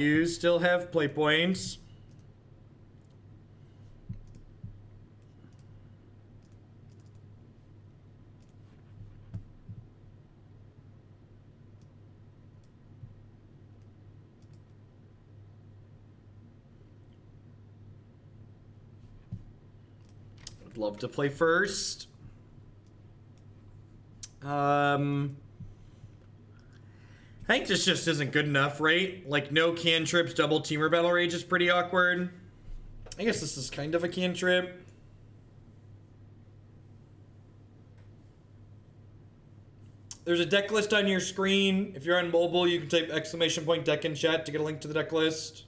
You still have play points. I'd love to play first. I think this just isn't good enough, right? Like, no cantrips, double Temur Battle Rage is pretty awkward. I guess this is kind of a cantrip. There's a deck list on your screen. If you're on mobile, you can type !deck in chat to get a link to the deck list.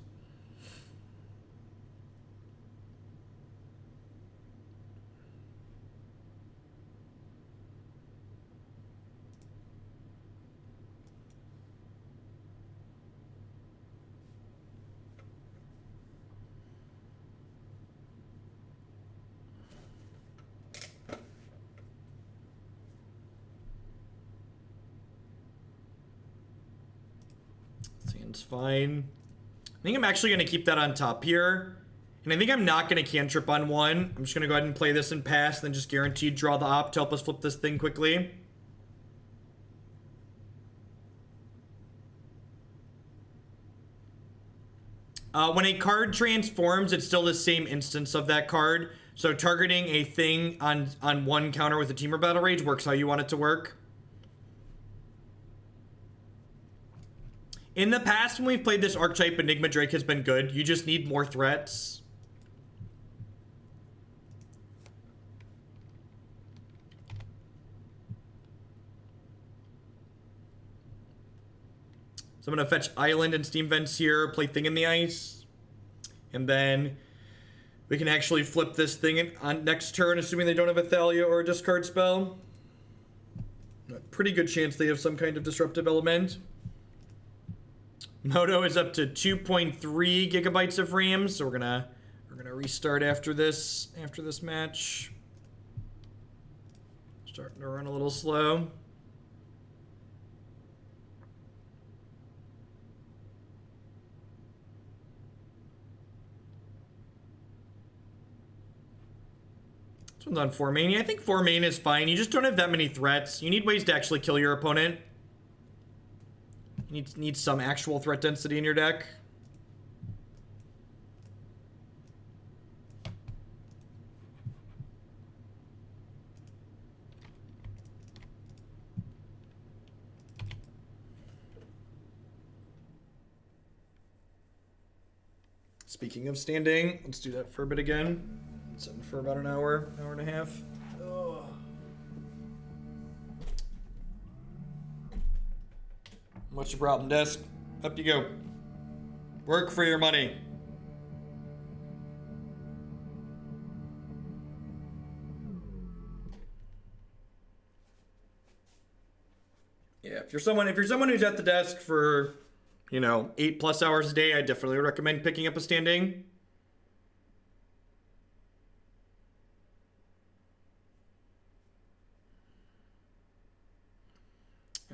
Seems fine. I think I'm actually going to keep that on top here. And I think I'm not going to cantrip on one. I'm just going to go ahead and play this and pass, then just guaranteed draw the op to help us flip this thing quickly. When a card transforms, it's still the same instance of that card. So targeting a thing on one counter with a Temur Battle Rage works how you want it to work. In the past, when we've played this archetype, Enigma Drake has been good. You just need more threats. So I'm going to fetch Island and Steam Vents here, play Thing in the Ice. And then we can actually flip this thing on next turn, assuming they don't have a Thalia or a discard spell. A pretty good chance they have some kind of disruptive element. Moto is up to 2.3 gigabytes of RAM, so we're gonna restart after this match. Starting to run a little slow. This one's on 4 main. I think 4 main is fine. You just don't have that many threats. You need ways to actually kill your opponent. You need some actual threat density in your deck. Speaking of standing, let's do that for a bit again. Sitting for about an hour and a half. Oh. What's your problem, desk? Up you go. Work for your money. Yeah, if you're someone who's at the desk for, 8+ hours a day, I definitely recommend picking up a standing.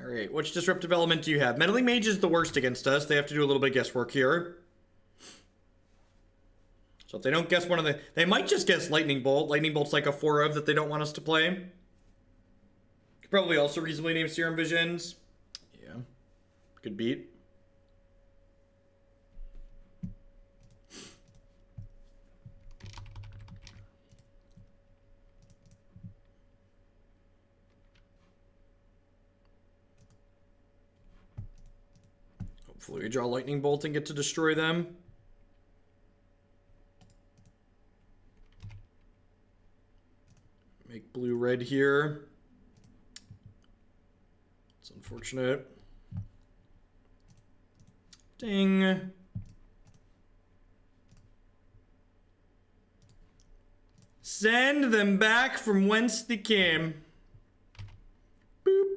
Alright, which disruptive element do you have? Meddling Mage is the worst against us. They have to do a little bit of guesswork here. So if they don't guess one of the... They might just guess Lightning Bolt. Lightning Bolt's like a 4 of that they don't want us to play. Could probably also reasonably name Serum Visions. Yeah. Good beat. Hopefully we draw Lightning Bolt and get to destroy them. Make blue-red here. It's unfortunate. Ding. Send them back from whence they came. Boop.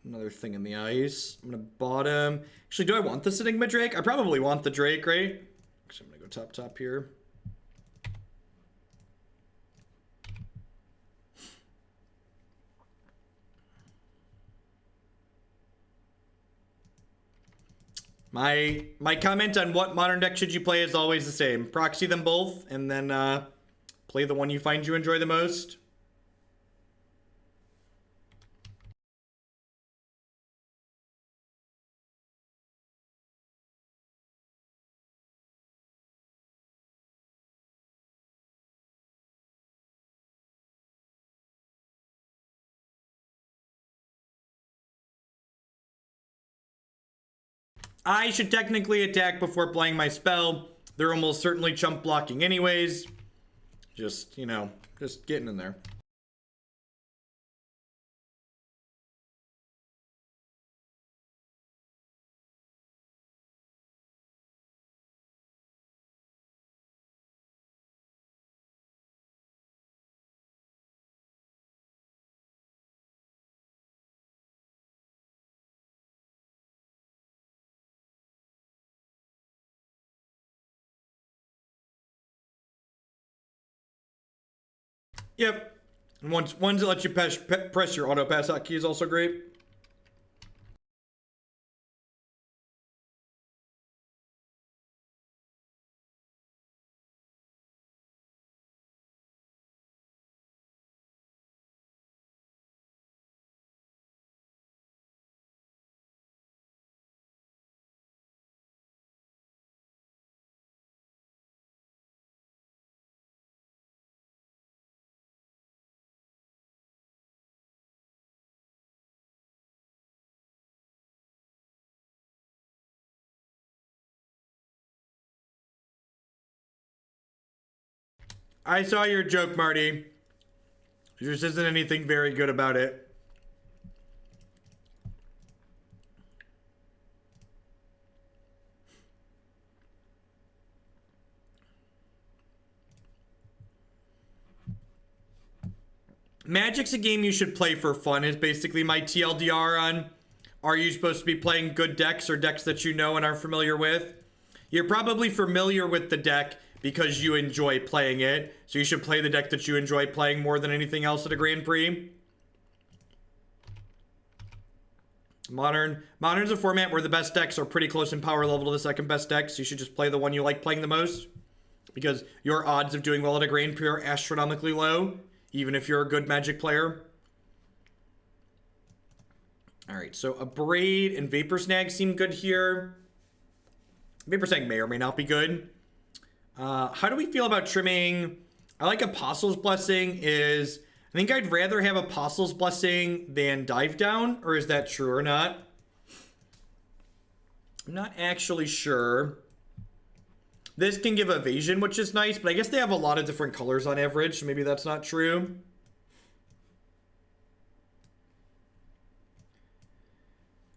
Another thing in the ice. I'm gonna bottom. Actually, do I want this Enigma Drake? I probably want the Drake, right? Actually, I'm gonna go top here. My comment on what modern deck should you play is always the same. Proxy them both, and then play the one you find you enjoy the most. I should technically attack before playing my spell. They're almost certainly chump blocking anyways. Just, you know, just getting in there. Yep. And ones that let you press your auto pass out key is also great. I saw your joke, Marty. There just isn't anything very good about it. Magic's a game you should play for fun is basically my TLDR on. Are you supposed to be playing good decks or decks that you know and are familiar with? You're probably familiar with the deck because you enjoy playing it. So you should play the deck that you enjoy playing more than anything else at a Grand Prix. Modern's a format where the best decks are pretty close in power level to the second best decks. So you should just play the one you like playing the most. Because your odds of doing well at a Grand Prix are astronomically low, even if you're a good Magic player. Alright, so Abrade and Vapor Snag seem good here. Vapor Snag may or may not be good. How do we feel about trimming? I like Apostle's Blessing is... I think I'd rather have Apostle's Blessing than Dive Down, or is that true or not? I'm not actually sure. This can give evasion, which is nice, but I guess they have a lot of different colors on average, so maybe that's not true.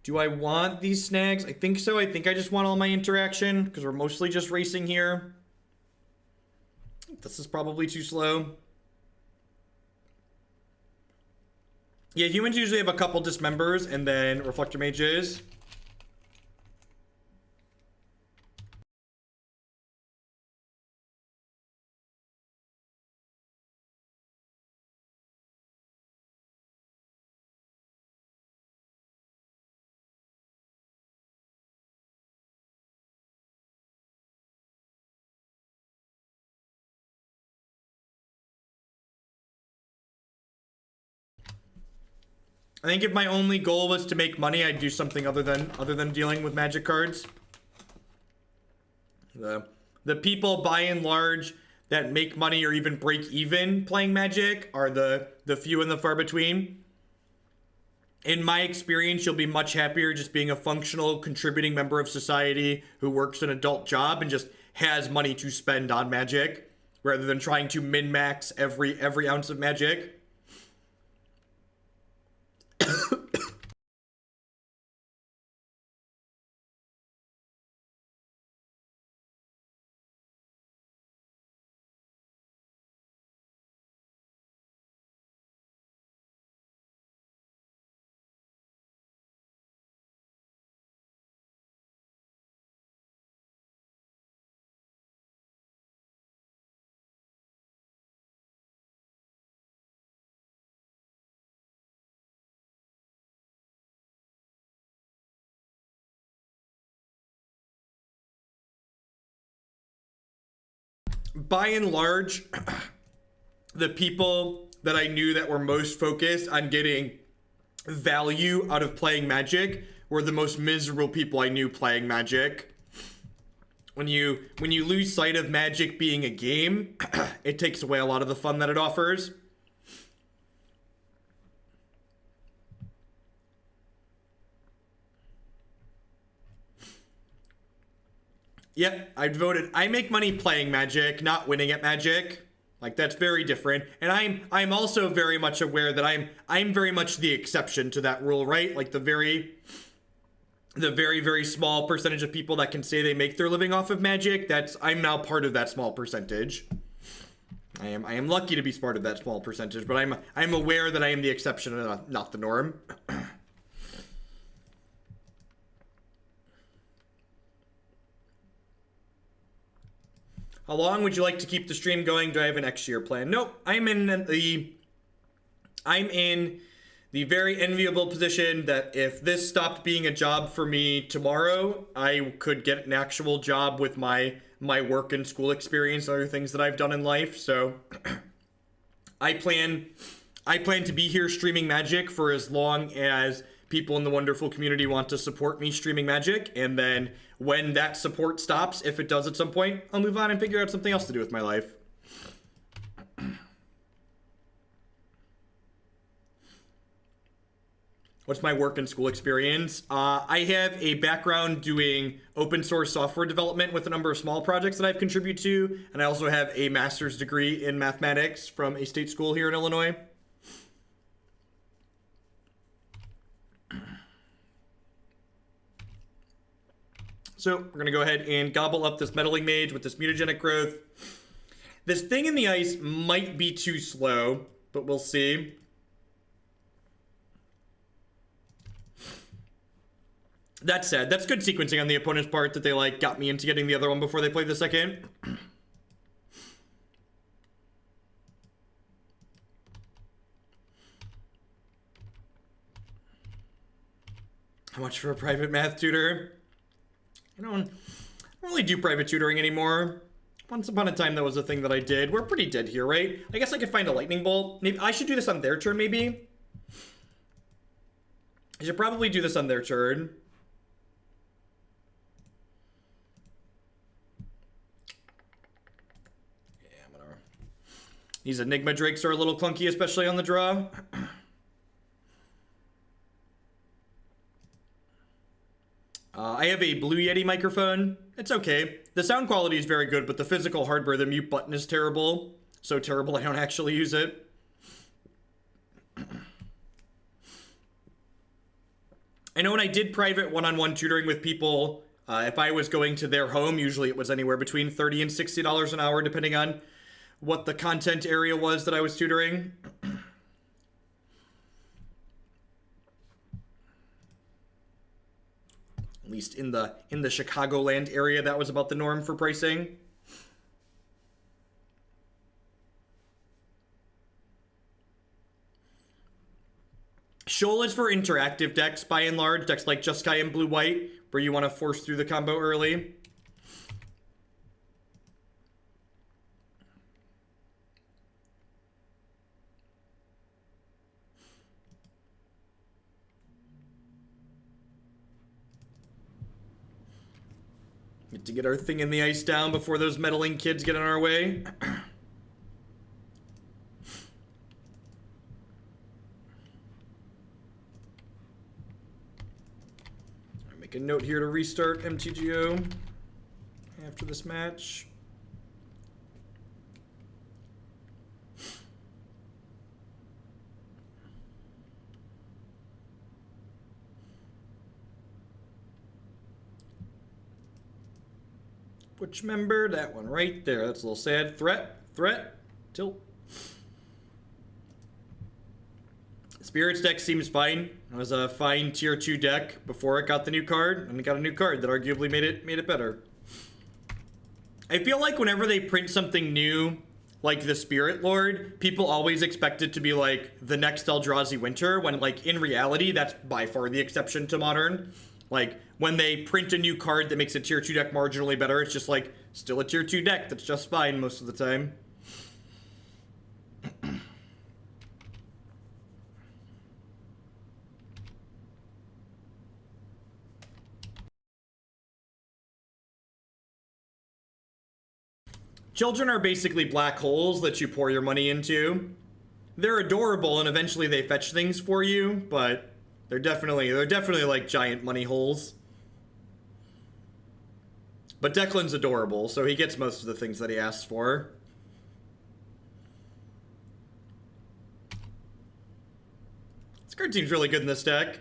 Do I want these snags? I think so. I think I just want all my interaction, because we're mostly just racing here. This is probably too slow. Yeah, humans usually have a couple dismembers and then Reflector Mages. I think if my only goal was to make money, I'd do something other than dealing with Magic cards. The people by and large that make money or even break even playing Magic are the few and the far between. In my experience, you'll be much happier just being a functional, contributing member of society who works an adult job and just has money to spend on Magic, rather than trying to min-max every ounce of Magic. by and large, the people that I knew that were most focused on getting value out of playing Magic were the most miserable people I knew playing Magic. When you lose sight of Magic being a game, it takes away a lot of the fun that it offers. Yep, I've voted. I make money playing Magic, not winning at Magic. Like, that's very different. And I'm also very much aware that I'm very much the exception to that rule, right? Like the very, very small percentage of people that can say they make their living off of Magic. I'm now part of that small percentage. I am lucky to be part of that small percentage, but I'm aware that I am the exception and not the norm. How long would you like to keep the stream going? Do I have an next year plan? Nope. I'm in the very enviable position that if this stopped being a job for me tomorrow, I could get an actual job with my work and school experience and other things that I've done in life. So I plan to be here streaming Magic for as long as people in the wonderful community want to support me streaming Magic, and then when that support stops, if it does at some point, I'll move on and figure out something else to do with my life. What's my work and school experience? I have a background doing open source software development with a number of small projects that I've contributed to, and I also have a master's degree in mathematics from a state school here in Illinois. So we're going to go ahead and gobble up this Meddling Mage with this Mutagenic Growth. This thing in the ice might be too slow, but we'll see. That said, that's good sequencing on the opponent's part that they got me into getting the other one before they played the second. How much for a private math tutor? I don't really do private tutoring anymore. Once upon a time, that was a thing that I did. We're pretty dead here, right? I guess I could find a lightning bolt. Maybe I should do this on their turn, maybe? I should probably do this on their turn. Yeah, I'm gonna... These Enigma Drakes are a little clunky, especially on the draw. I have a Blue Yeti microphone. It's okay. The sound quality is very good, but the physical hardware, the mute button is terrible. So terrible I don't actually use it. I know when I did private one-on-one tutoring with people, if I was going to their home, usually it was anywhere between $30 and $60 an hour, depending on what the content area was that I was tutoring. At least in the Chicagoland area, that was about the norm for pricing. Shoal is for interactive decks, by and large. Decks like Jeskai and Blue-White, where you want to force through the combo early. Get to get our thing in the ice down before those meddling kids get in our way. Make a note here to restart MTGO after this match. Which member? That one right there. That's a little sad. Threat, tilt. Spirits deck seems fine. It was a fine tier 2 deck before it got the new card, and it got a new card that arguably made it better. I feel like whenever they print something new, like the Spirit Lord, people always expect it to be like the next Eldrazi Winter, when in reality, that's by far the exception to Modern. Like, when they print a new card that makes a tier 2 deck marginally better, it's just like, still a tier 2 deck that's just fine most of the time. Children are basically black holes that you pour your money into. They're adorable and eventually they fetch things for you, but they're definitely like giant money holes. But Declan's adorable, so he gets most of the things that he asks for. This card seems really good in this deck.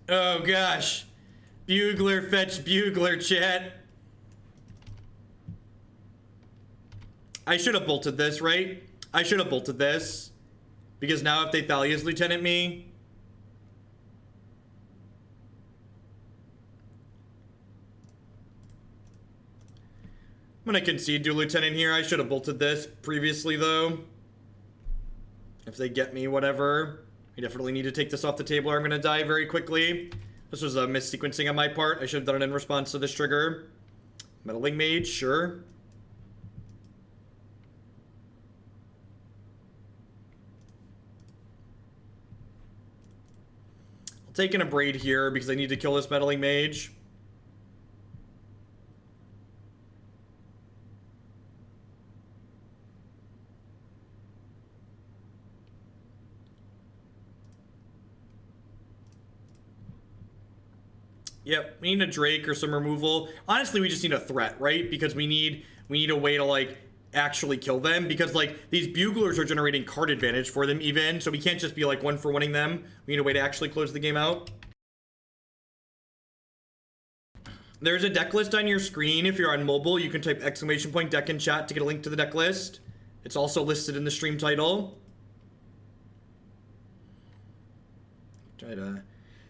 Oh gosh. Bugler fetch Bugler, chat. I should have bolted this, right? I should have bolted this. Because now if they Thalia's Lieutenant me... I'm gonna concede to Lieutenant here. I should have bolted this previously, though. If they get me, whatever. I definitely need to take this off the table or I'm gonna die very quickly. This was a missequencing on my part. I should have done it in response to this trigger. Meddling Mage, sure. I'll take an Abrade here because I need to kill this Meddling Mage. Yep, we need a Drake or some removal. Honestly, we just need a threat, right? Because we need a way to, like, actually kill them. Because, like, these Buglers are generating card advantage for them even. So we can't just be, like, one for winning them. We need a way to actually close the game out. There's a deck list on your screen. If you're on mobile, you can type !deck in chat to get a link to the deck list. It's also listed in the stream title.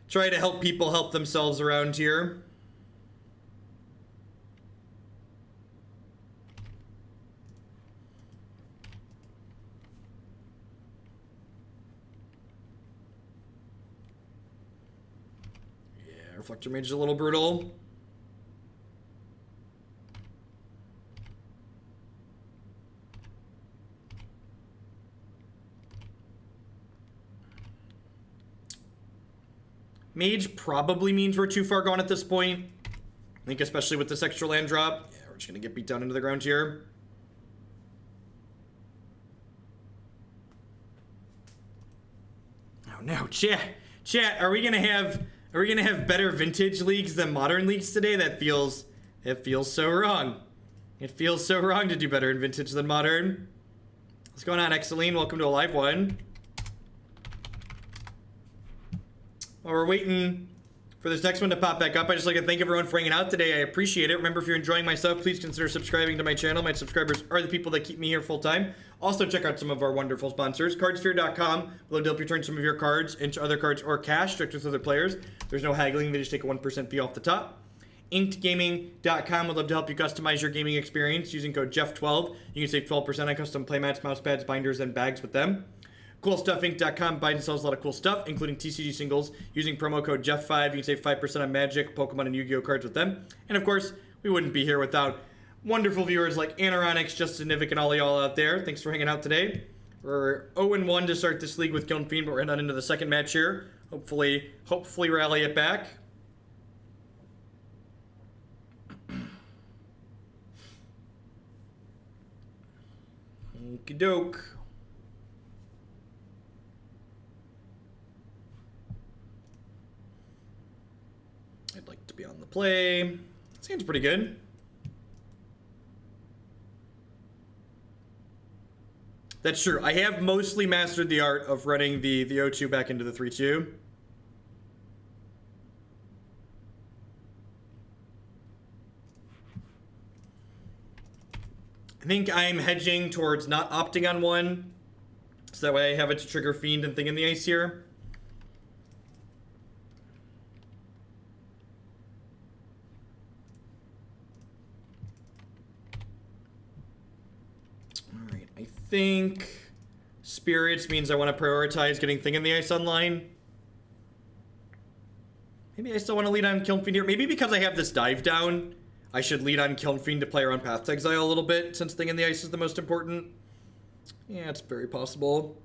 Try to help people help themselves around here. Yeah, Reflector Mage is a little brutal. Mage probably means we're too far gone at this point. I think especially with this extra land drop. Yeah, we're just gonna get beat down into the ground here. Oh no, chat, are we gonna have better vintage leagues than modern leagues today? That feels so wrong. It feels so wrong to do better in vintage than modern. What's going on, Exceline? Welcome to a live one. While we're waiting for this next one to pop back up, I just like to thank everyone for hanging out today. I appreciate it. Remember, if you're enjoying my stuff, please consider subscribing to my channel. My subscribers are the people that keep me here full time. Also, check out some of our wonderful sponsors. Cardsphere.com. We'll help you turn some of your cards into other cards or cash, direct with other players. There's no haggling. They just take a 1% fee off the top. InkedGaming.com would love to help you customize your gaming experience using code Jeff12. You can save 12% on custom playmats, mouse pads, binders, and bags with them. CoolStuffInc.com buys and sells a lot of cool stuff, including TCG singles. Using promo code Jeff5, you can save 5% on Magic, Pokemon, and Yu-Gi-Oh cards with them. And of course, we wouldn't be here without wonderful viewers like Anaronix, Justin Nivik, and all y'all out there. Thanks for hanging out today. We're 0-1 to start this league with Kiln Fiend, but we're heading on into the second match here. Hopefully rally it back. Okie doke. I'd like to be on the play. Seems pretty good. That's true. I have mostly mastered the art of running the 0-2 back into the 3-2. I think I'm hedging towards not opting on one, so that way I have it to trigger Fiend and Thing in the Ice here. Alright, I think Spirits means I want to prioritize getting Thing in the Ice online. Maybe I still want to lead on Kiln Fiend here. Maybe because I have this dive down, I should lead on Kiln Fiend to play around Path to Exile a little bit, since Thing in the Ice is the most important. Yeah, it's very possible.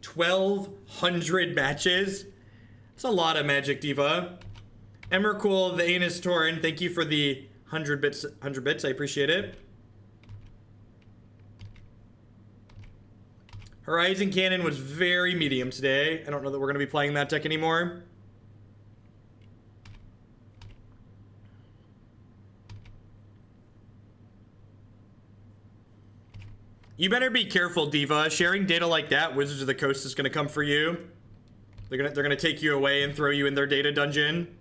$1,200 matches. That's a lot of Magic, Diva. Emrakul, the Anus Torn, thank you for the 100 bits. I appreciate it. Horizon Cannon was very medium today. I don't know that we're going to be playing that deck anymore. You better be careful, Diva. Sharing data like that, Wizards of the Coast is going to come for you. They're gonna take you away and throw you in their data dungeon.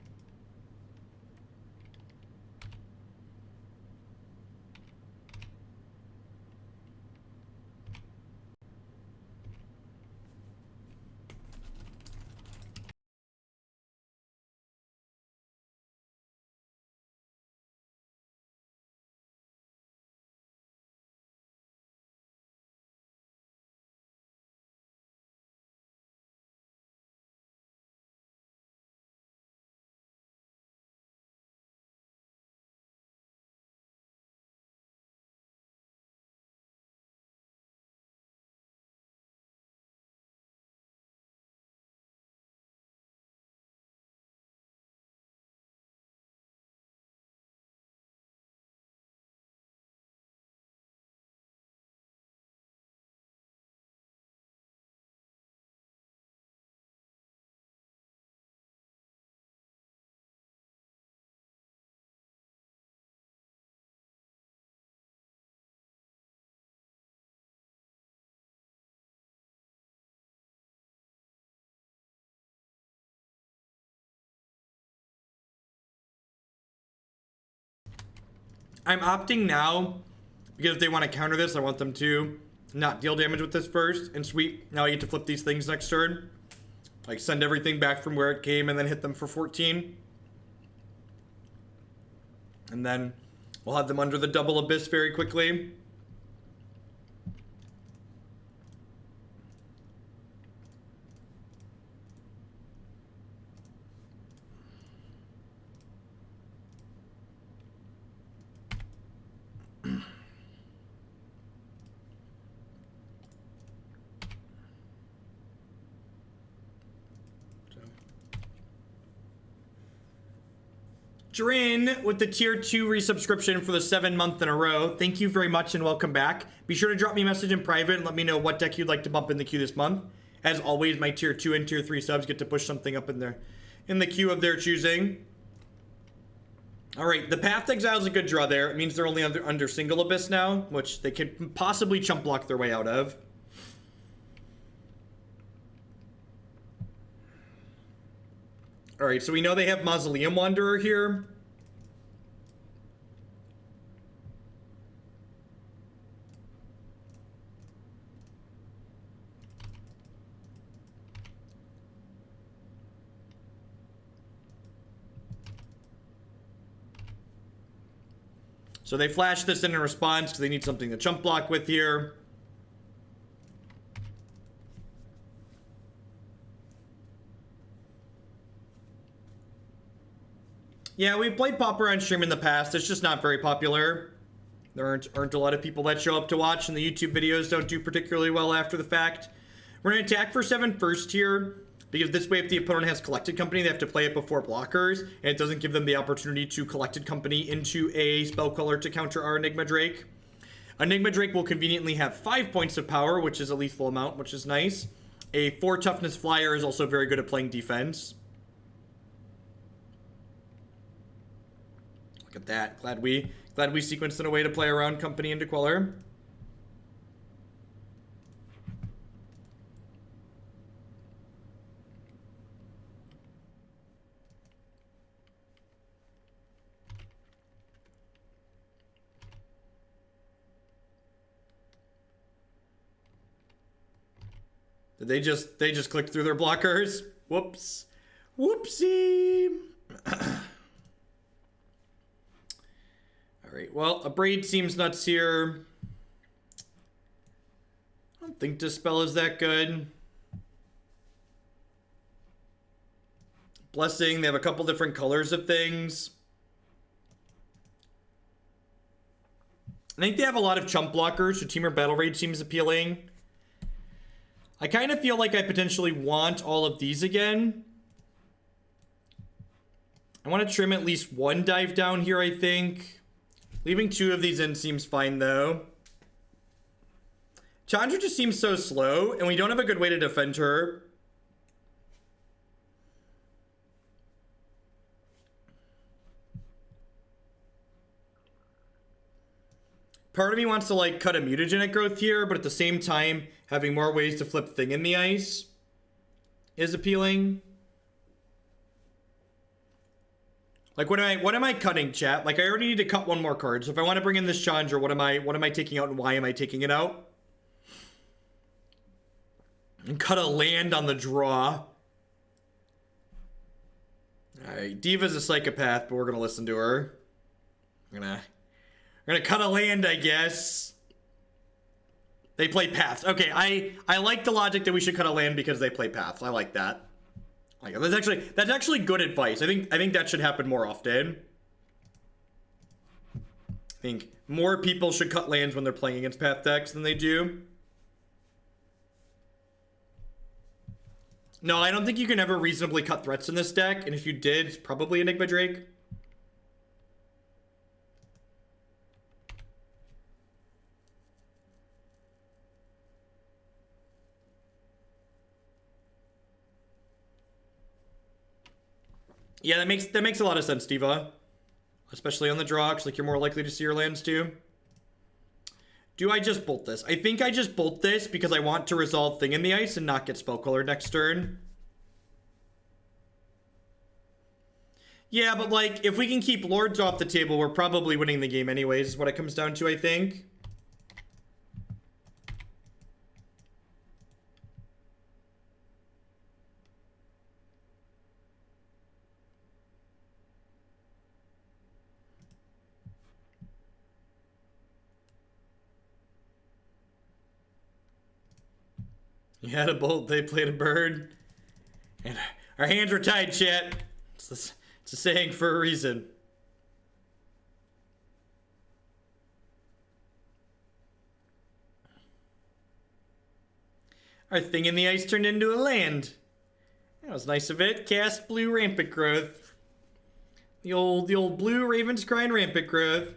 I'm opting now because if they want to counter this, I want them to not deal damage with this first. And sweet, now I get to flip these things next turn. Like send everything back from where it came and then hit them for 14. And then we'll have them under the double abyss very quickly. Drin with the tier 2 resubscription for the 7th month in a row. Thank you very much and welcome back. Be sure to drop me a message in private and let me know what deck you'd like to bump in the queue this month. As always, my tier 2 and tier 3 subs get to push something up in there in the queue of their choosing. Alright, the Path to Exile is a good draw there. It means they're only under single abyss now, which they could possibly chump block their way out of. Alright, so we know they have Mausoleum Wanderer here. So they flash this in response because they need something to chump block with here. Yeah, we've played Pauper on stream in the past. It's just not very popular. There aren't a lot of people that show up to watch, and the YouTube videos don't do particularly well after the fact. We're going to attack for 7 first here, because this way if the opponent has Collected Company, they have to play it before blockers, and it doesn't give them the opportunity to Collected Company into a spell color to counter our Enigma Drake. Enigma Drake will conveniently have 5 points of power, which is a lethal amount, which is nice. A 4 toughness flyer is also very good at playing defense. Look at that. Glad we sequenced in a way to play around Company into Queller. Did they just clicked through their blockers? Whoops. Whoopsie. Alright, well, Abrade seems nuts here. I don't think Dispel is that good. Blessing, they have a couple different colors of things. I think they have a lot of chump blockers, so Temur Battle Rage seems appealing. I kind of feel like I potentially want all of these again. I want to trim at least one dive down here, I think. Leaving 2 of these in seems fine, though. Chandra just seems so slow, and we don't have a good way to defend her. Part of me wants to, like, cut a Mutagenic Growth here, but at the same time, having more ways to flip Thing in the Ice is appealing. Like, what am I cutting, chat? Like, I already need to cut one more card. So if I want to bring in this Chandra, what am I taking out and why am I taking it out? And cut a land on the draw. Alright, Diva's a psychopath, but we're gonna listen to her. We're gonna cut a land, I guess. They play paths. Okay, I like the logic that we should cut a land because they play paths. I like that. Like, that's actually good advice. I think that should happen more often. I think more people should cut lands when they're playing against path decks than they do. No, I don't think you can ever reasonably cut threats in this deck, and if you did, it's probably Enigma Drake. Yeah, that makes a lot of sense, Diva. Especially on the draw, because like you're more likely to see your lands too. Do I just bolt this? I think I just bolt this because I want to resolve Thing in the Ice and not get Spellcaller next turn. Yeah, but like, if we can keep Lords off the table, we're probably winning the game anyways, is what it comes down to, I think. You had a bolt, they played a bird. And our hands were tied, chat. It's a saying for a reason. Our Thing in the Ice turned into a land. That was nice of it. Cast blue Rampant Growth. The old blue Raven's Crying Rampant Growth.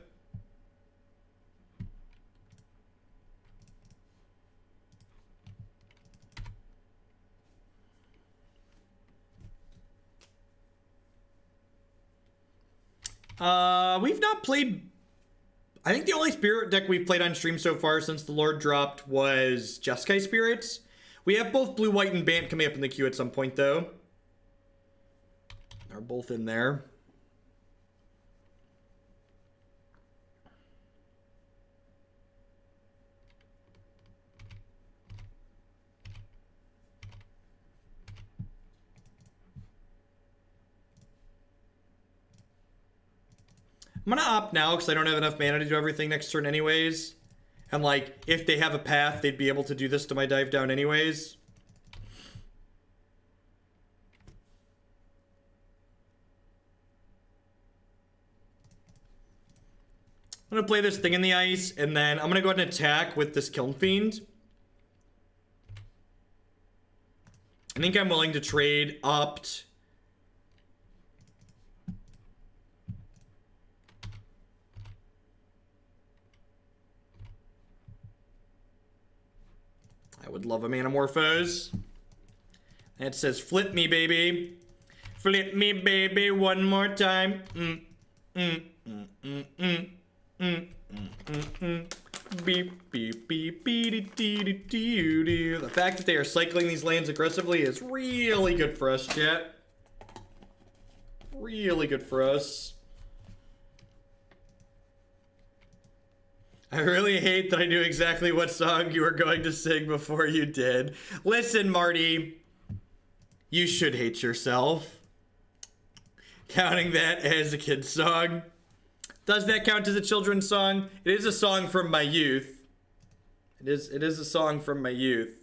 We've not played... I think the only Spirit deck we've played on stream so far since the Lord dropped was Jeskai Spirits. We have both Blue, White, and Bant coming up in the queue at some point, though. They're both in there. I'm gonna opt now because I don't have enough mana to do everything next turn anyways. And like, if they have a path, they'd be able to do this to my dive down anyways. I'm gonna play this Thing in the Ice, and then I'm gonna go ahead and attack with this Kiln Fiend. I think I'm willing to trade opt. I would love a Manamorphose. It says, flip me, baby. Flip me, baby, one more time. Beep, beep, beep, beep, dee. The fact that they are cycling these lands aggressively is really good for us, chat. Really good for us. I really hate that I knew exactly what song you were going to sing before you did. Listen, Marty, you should hate yourself. Counting that as a kid's song. Does that count as a children's song? It is a song from my youth. It is a song from my youth.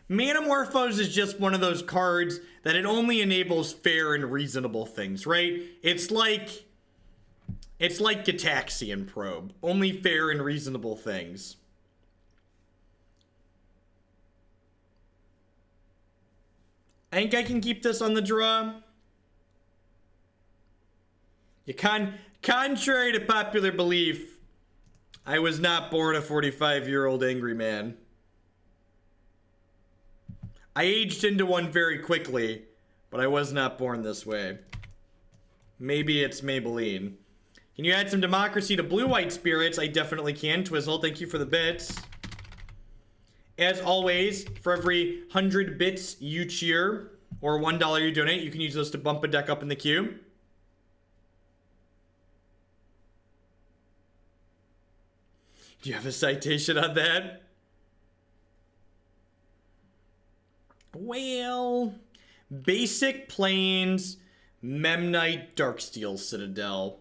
Manamorphose is just one of those cards that it only enables fair and reasonable things, right? It's like Gitaxian Probe. Only fair and reasonable things. I think I can keep this on the draw. Contrary to popular belief, I was not born a 45-year-old angry man. I aged into one very quickly, but I was not born this way. Maybe it's Maybelline. Can you add some democracy to blue-white spirits? I definitely can. Twizzle, thank you for the bits. As always, for every 100 bits you cheer or $1 you donate, you can use those to bump a deck up in the queue. Do you have a citation on that? Well, basic plains, Memnite, Darksteel Citadel.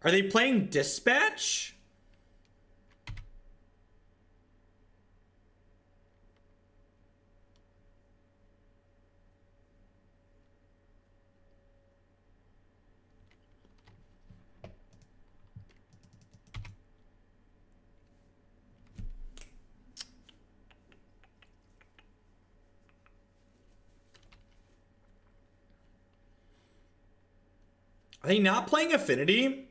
Are they playing Dispatch? Are they not playing Affinity?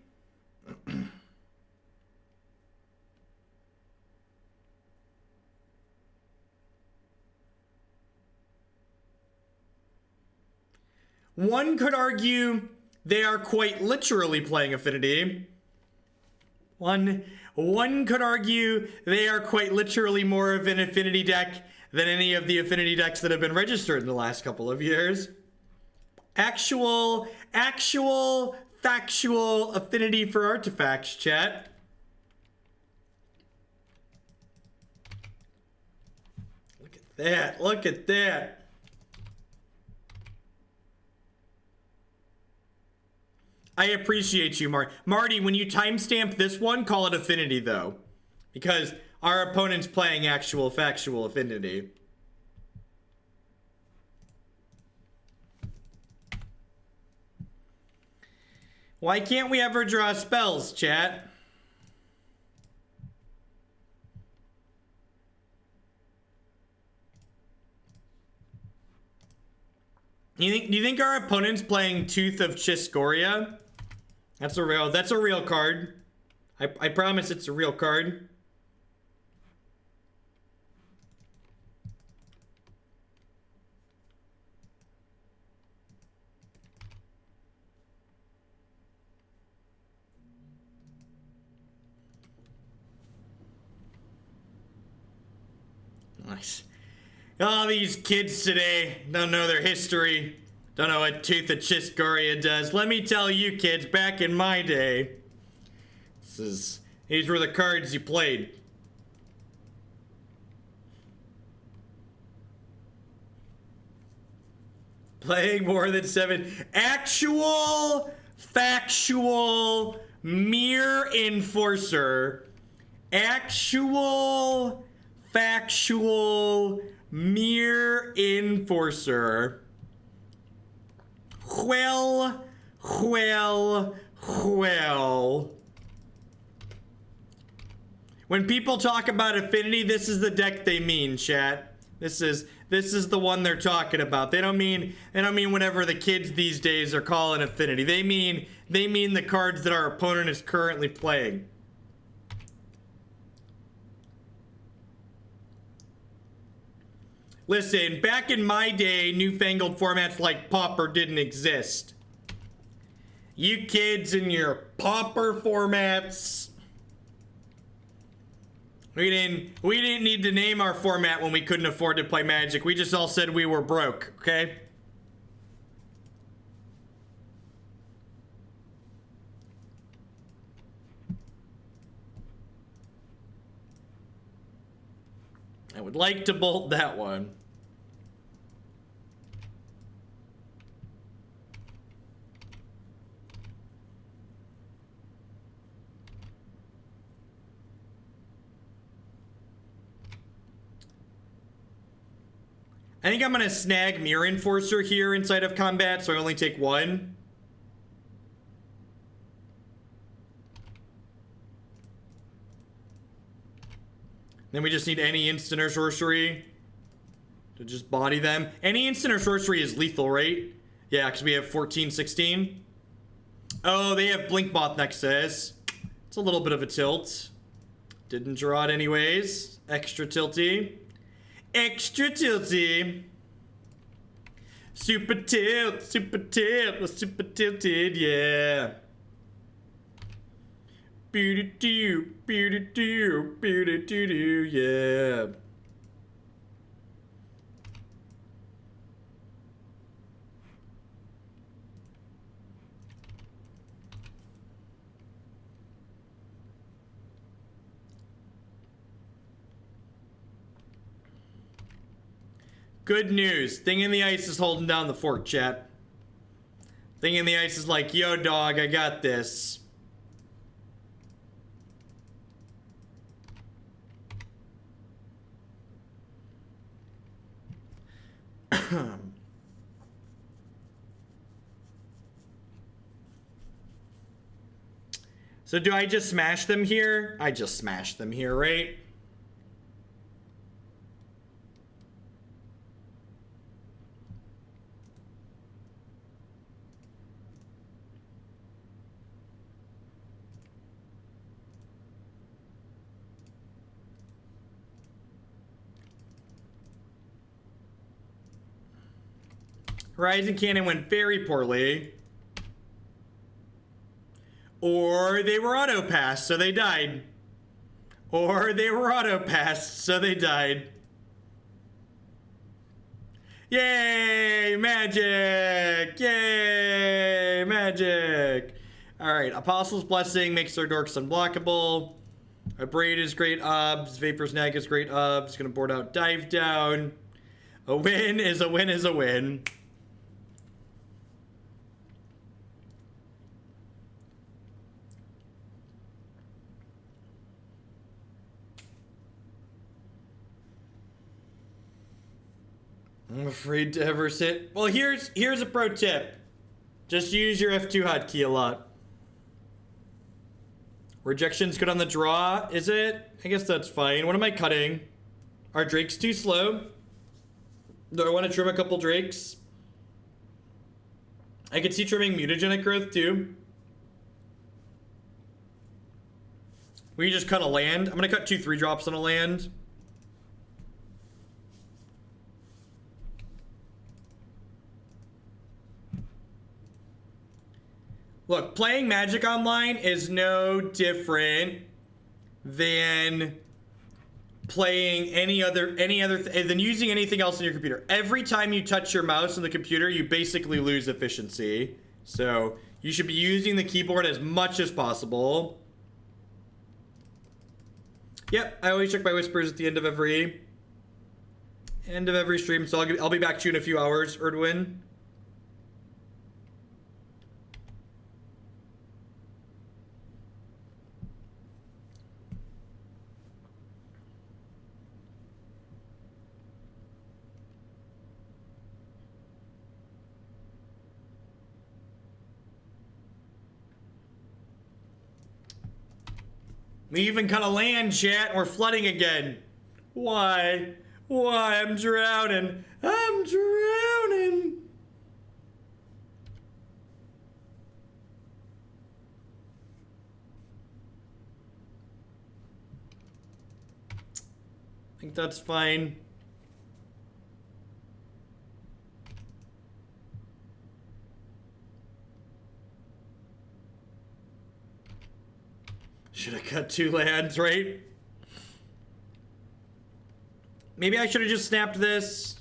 One could argue they are quite literally playing Affinity. One could argue they are quite literally more of an Affinity deck than any of the Affinity decks that have been registered in the last couple of years. Actual, factual Affinity for artifacts, chat. Look at that. I appreciate you, Marty, when you timestamp this one, call it Affinity, though. Because our opponent's playing actual, factual Affinity. Why can't we ever draw spells, chat? Do you think our opponent's playing Tooth of Chiscoria? That's a real card. I promise it's a real card. Nice. All these kids today don't know their history. Don't know what Tooth of Chiscoria does. Let me tell you kids, back in my day, these were the cards you played. Playing more than 7. Actual, factual, mere enforcer. Actual, factual, mere enforcer. Well. When people talk about Affinity, this is the deck they mean, chat. This is the one they're talking about. They don't mean whatever the kids these days are calling Affinity. They mean the cards that our opponent is currently playing. Listen, back in my day, newfangled formats like Pauper didn't exist. You kids and your Pauper formats. We didn't need to name our format when we couldn't afford to play Magic. We just all said we were broke, okay? I would like to bolt that one. I think I'm gonna snag Mirror Enforcer here inside of combat, so I only take one. Then we just need any instant or sorcery to just body them. Any instant or sorcery is lethal, right? Yeah, because we have 14, 16. Oh, they have Blink Moth Nexus. It's a little bit of a tilt. Didn't draw it anyways. Extra tilty. Extra tilty. Super tilt, super tilted, yeah. Beau-do-do, beau-do-do, beau-do-do-do, yeah. Good news. Thing in the Ice is holding down the fort, chat. Thing in the Ice is like, yo, dog, I got this. So do I just smash them here? I just smash them here, right? Horizon Cannon went very poorly. Or they were auto-passed, so they died. Or they were auto-passed, so they died. Yay, magic! Yay, magic! Alright, Apostle's Blessing makes their dorks unblockable. Abrade is great obs. Vapor Snag is great obs. Gonna board out Dive Down. A win is a win is a win. I'm afraid to ever sit. Well, here's a pro tip. Just use your F2 hotkey a lot. Rejection's good on the draw, is it? I guess that's fine. What am I cutting? Are Drakes too slow? Do I want to trim a couple Drakes? I could see trimming Mutagenic Growth too. We just cut a land. I'm gonna cut 2 3-drops on a land. Look, playing Magic Online is no different than playing than using anything else on your computer. Every time you touch your mouse on the computer, you basically lose efficiency. So you should be using the keyboard as much as possible. Yep, I always check my whispers at the end of every stream. So I'll be back to you in a few hours, Erdwin. We even cut a land, chat. We're flooding again. Why? Why? I'm drowning. I'm drowning. I think that's fine. Should have cut 2 lands, right? Maybe I should have just snapped this.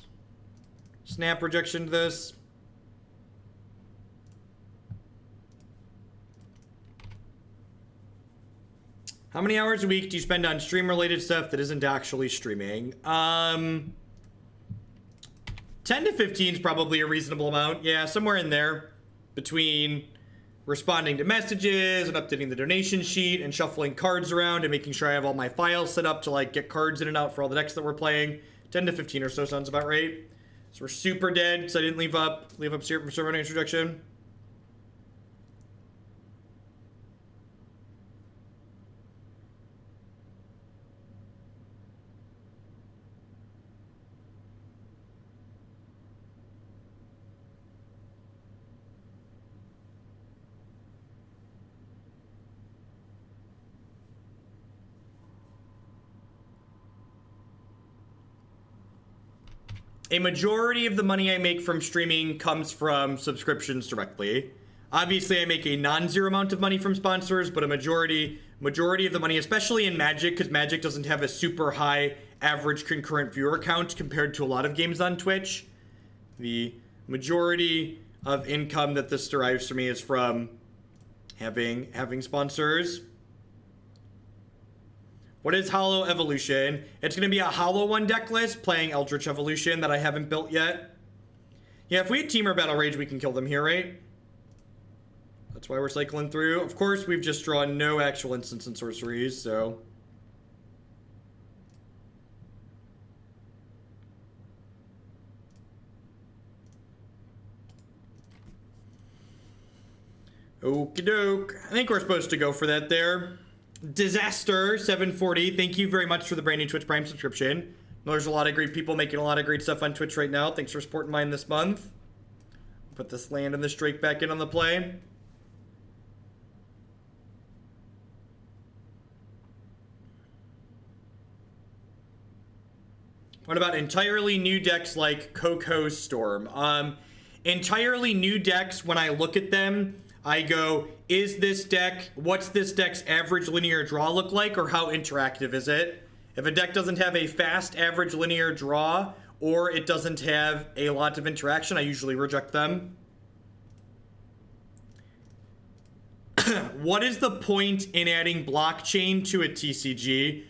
Snap rejection this. How many hours a week do you spend on stream-related stuff that isn't actually streaming? 10 to 15 is probably a reasonable amount. Yeah, somewhere in there. Between responding to messages and updating the donation sheet and shuffling cards around and making sure I have all my files set up to like get cards in and out for all the decks that we're playing. 10 to 15 or so sounds about right. So we're super dead because I didn't leave up Ceremonious Rejection. A majority of the money I make from streaming comes from subscriptions directly. Obviously, I make a non-zero amount of money from sponsors, but a majority of the money, especially in Magic, because Magic doesn't have a super high average concurrent viewer count compared to a lot of games on Twitch. The majority of income that this derives for me is from having sponsors. What is Hollow Evolution? It's going to be a Hollow 1 deck list playing Eldritch Evolution that I haven't built yet. Yeah, if we had Temur Battle Rage, we can kill them here, right? That's why we're cycling through. Of course, we've just drawn no actual instants and sorceries, so... Okie doke. I think we're supposed to go for that there. Disaster 740, thank you very much for the brand new Twitch Prime subscription. There's a lot of great people making a lot of great stuff on Twitch right now. Thanks for supporting mine this month. Put this land and this Drake back in on the play. What about entirely new decks like Coco Storm? Entirely new decks, when I look at them, I go, what's this deck's average linear draw look like, or how interactive is it? If a deck doesn't have a fast average linear draw, or it doesn't have a lot of interaction, I usually reject them. What is the point in adding blockchain to a TCG?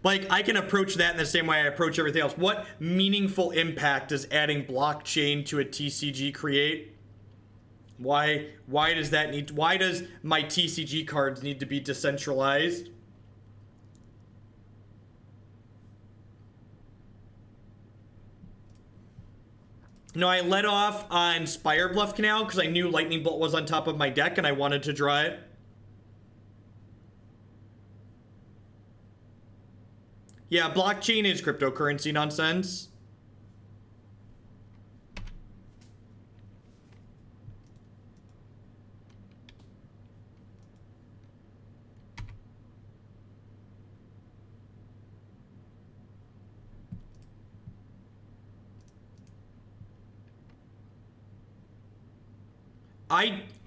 Like, I can approach that in the same way I approach everything else. What meaningful impact does adding blockchain to a TCG create? Why does my TCG cards need to be decentralized? No, I let off on Spirebluff Canal because I knew Lightning Bolt was on top of my deck and I wanted to draw it. Yeah, blockchain is cryptocurrency nonsense.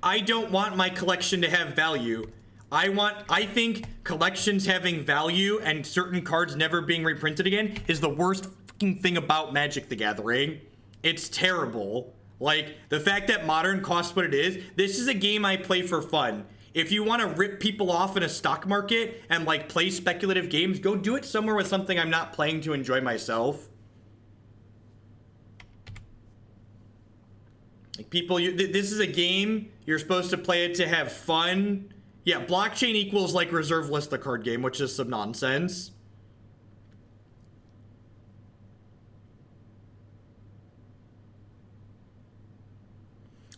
I don't want my collection to have value. I think collections having value and certain cards never being reprinted again is the worst fucking thing about Magic the Gathering. It's terrible. Like, the fact that Modern costs what it is, this is a game I play for fun. If you want to rip people off in a stock market and, like, play speculative games, go do it somewhere with something I'm not playing to enjoy myself. Like, people, this is a game, you're supposed to play it to have fun. Yeah, blockchain equals, like, reserve list the card game, which is some nonsense.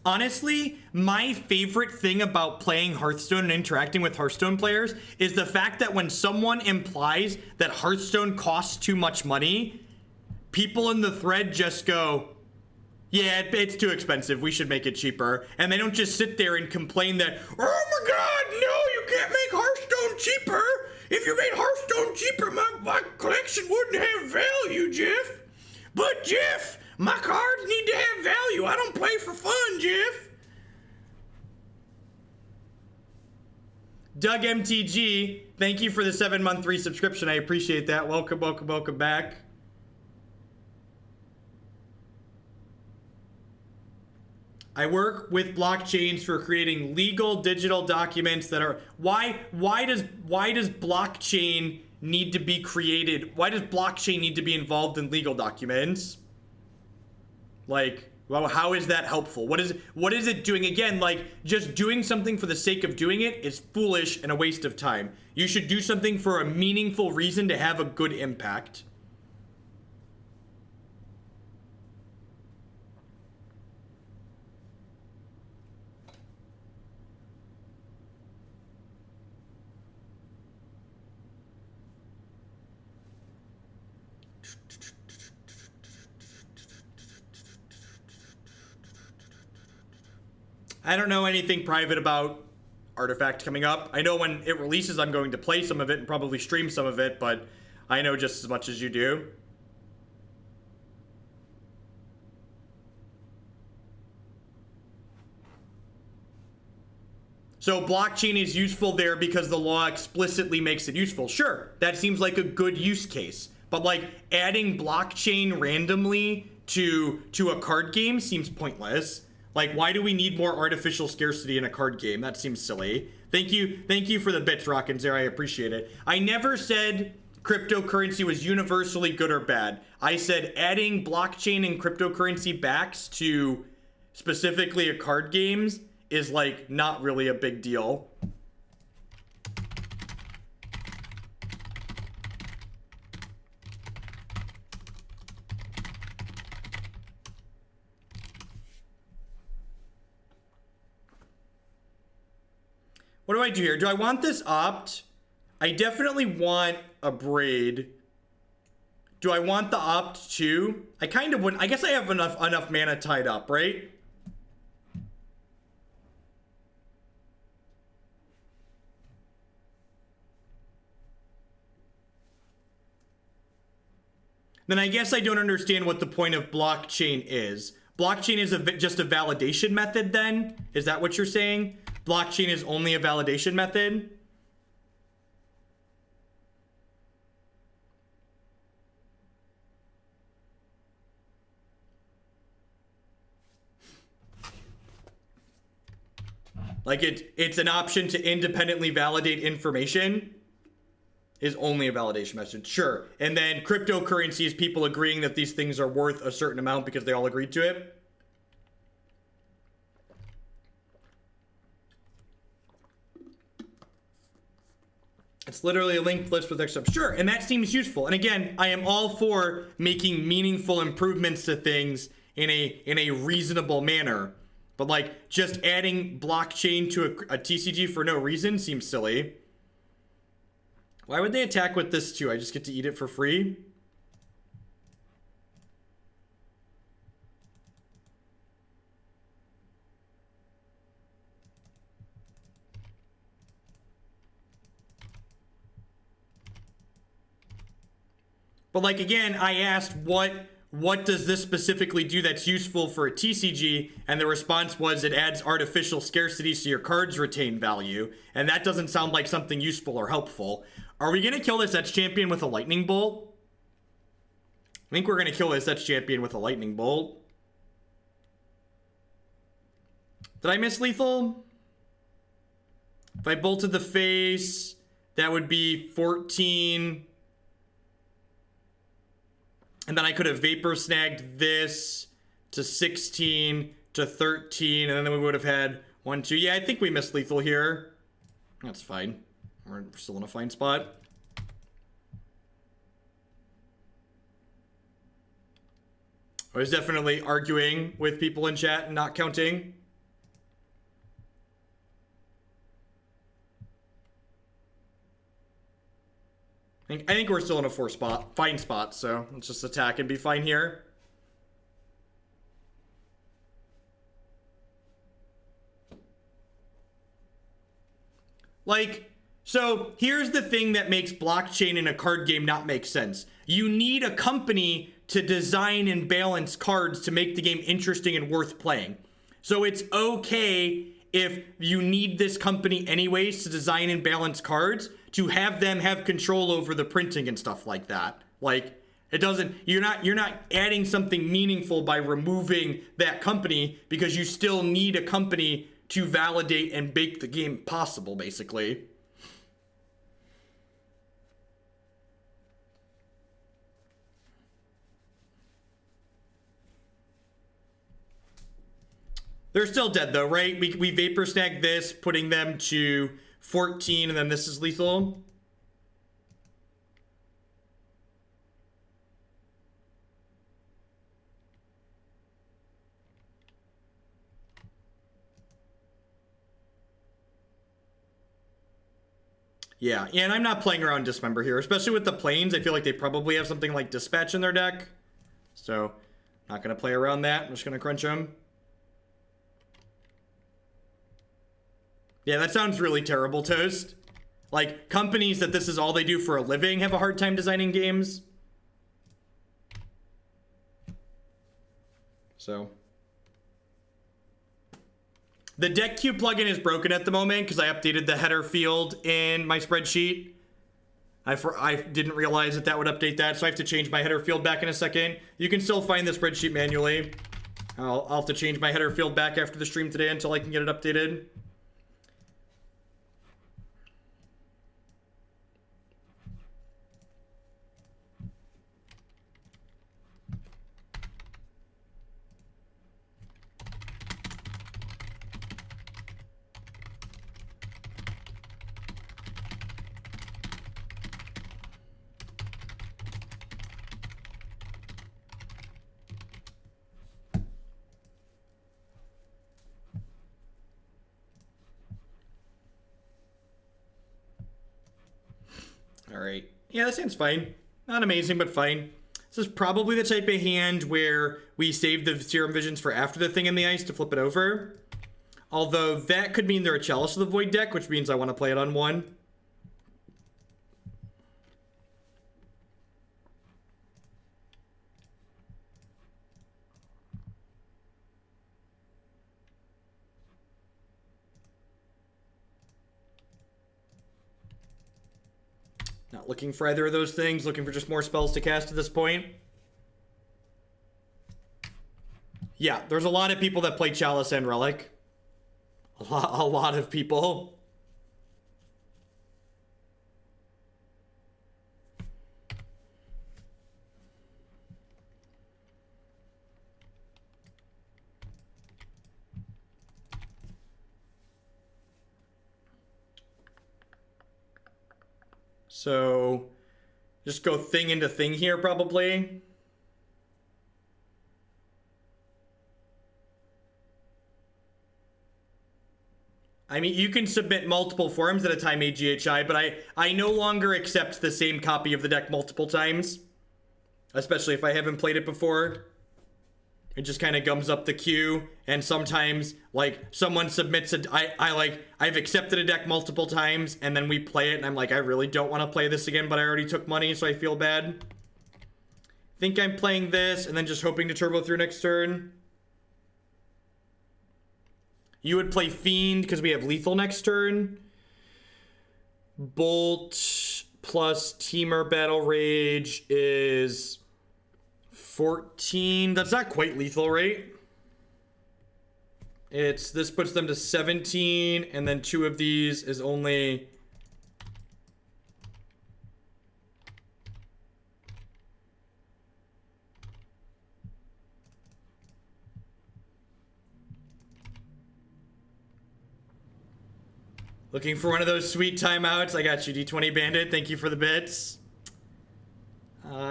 Honestly, my favorite thing about playing Hearthstone and interacting with Hearthstone players is the fact that when someone implies that Hearthstone costs too much money, people in the thread just go, yeah, it's too expensive, we should make it cheaper. And they don't just sit there and complain that, oh my god, no, you can't make Hearthstone cheaper. If you made Hearthstone cheaper, my collection wouldn't have value, Jeff. But Jeff, my cards need to have value. I don't play for fun, Jeff. Doug MTG, thank you for the 7-month resubscription. I appreciate that. Welcome, welcome, welcome back. I work with blockchains for creating legal digital documents that are... Why does blockchain need to be created? Why does blockchain need to be involved in legal documents? Like, well, how is that helpful? What is it doing? Again, like, just doing something for the sake of doing it is foolish and a waste of time. You should do something for a meaningful reason to have a good impact. I don't know anything private about Artifact coming up. I know when it releases, I'm going to play some of it and probably stream some of it, but I know just as much as you do. So blockchain is useful there because the law explicitly makes it useful. Sure, that seems like a good use case. But like adding blockchain randomly to a card game seems pointless. Like, why do we need more artificial scarcity in a card game? That seems silly. Thank you for the bits, Rockin' Zare. I appreciate it. I never said cryptocurrency was universally good or bad. I said adding blockchain and cryptocurrency backs to specifically a card games is like not really a big deal. What do I do here? Do I want this opt? I definitely want Abrade. Do I want the opt too? I kind of wouldn't. I guess I have enough mana tied up, right? Then I guess I don't understand what the point of blockchain is. Blockchain is just a validation method then? Is that what you're saying? Blockchain is only a validation method? Like it's an option to independently validate information is only a validation method. Sure. And then cryptocurrency is people agreeing that these things are worth a certain amount because they all agreed to it. It's literally a linked list with extra stuff. Sure, and that seems useful. And again, I am all for making meaningful improvements to things in a reasonable manner. But like just adding blockchain to a TCG for no reason seems silly. Why would they attack with this too? I just get to eat it for free? But like, again, I asked what does this specifically do that's useful for a TCG? And the response was it adds artificial scarcity so your cards retain value. And that doesn't sound like something useful or helpful. Are we going to kill this Etch Champion with a Lightning Bolt? I think we're going to kill this Etch Champion with a Lightning Bolt. Did I miss lethal? If I bolted the face, that would be 14... And then I could have Vapor Snagged this to 16 to 13. And then we would have had 1, 2. Yeah, I think we missed lethal here. That's fine. We're still in a fine spot. I was definitely arguing with people in chat and not counting. I think we're still in a fine spot, so let's just attack and be fine here. Like, so here's the thing that makes blockchain in a card game not make sense. You need a company to design and balance cards to make the game interesting and worth playing. So it's okay if you need this company anyways to design and balance cards, to have them have control over the printing and stuff like that. Like, it doesn't, you're not adding something meaningful by removing that company, because you still need a company to validate and make the game possible, basically. They're still dead though, right? We Vapor Snag this, putting them to 14, and then this is lethal. Yeah, and I'm not playing around Dismember here, especially with the planes. I feel like they probably have something like Dispatch in their deck. So, not going to play around that. I'm just going to crunch them. Yeah, that sounds really terrible, Toast. Like, companies that this is all they do for a living have a hard time designing games. So. The deck queue plugin is broken at the moment because I updated the header field in my spreadsheet. I didn't realize that would update that, so I have to change my header field back in a second. You can still find the spreadsheet manually. I'll have to change my header field back after the stream today until I can get it updated. Alright. Yeah, that sounds fine. Not amazing, but fine. This is probably the type of hand where we save the Serum Visions for after the Thing in the Ice to flip it over. Although that could mean they're a Chalice of the Void deck, which means I want to play it on one. Not looking for either of those things, looking for just more spells to cast at this point. Yeah, there's a lot of people that play Chalice and Relic. A lot of people. So, just go thing into thing here, probably. I mean, you can submit multiple forms at a time, AGHI, but I no longer accept the same copy of the deck multiple times. Especially if I haven't played it before. It just kind of gums up the queue, and sometimes, like, someone submits I've accepted a deck multiple times, and then we play it, and I'm like, I really don't want to play this again, but I already took money, so I feel bad. Think I'm playing this, and then just hoping to turbo through next turn. You would play Fiend, because we have lethal next turn. Bolt plus Temur Battle Rage is 14. That's not quite lethal, right? This puts them to 17, and then 2 of these is only... Looking for one of those sweet timeouts. I got you, D20 Bandit. Thank you for the bits.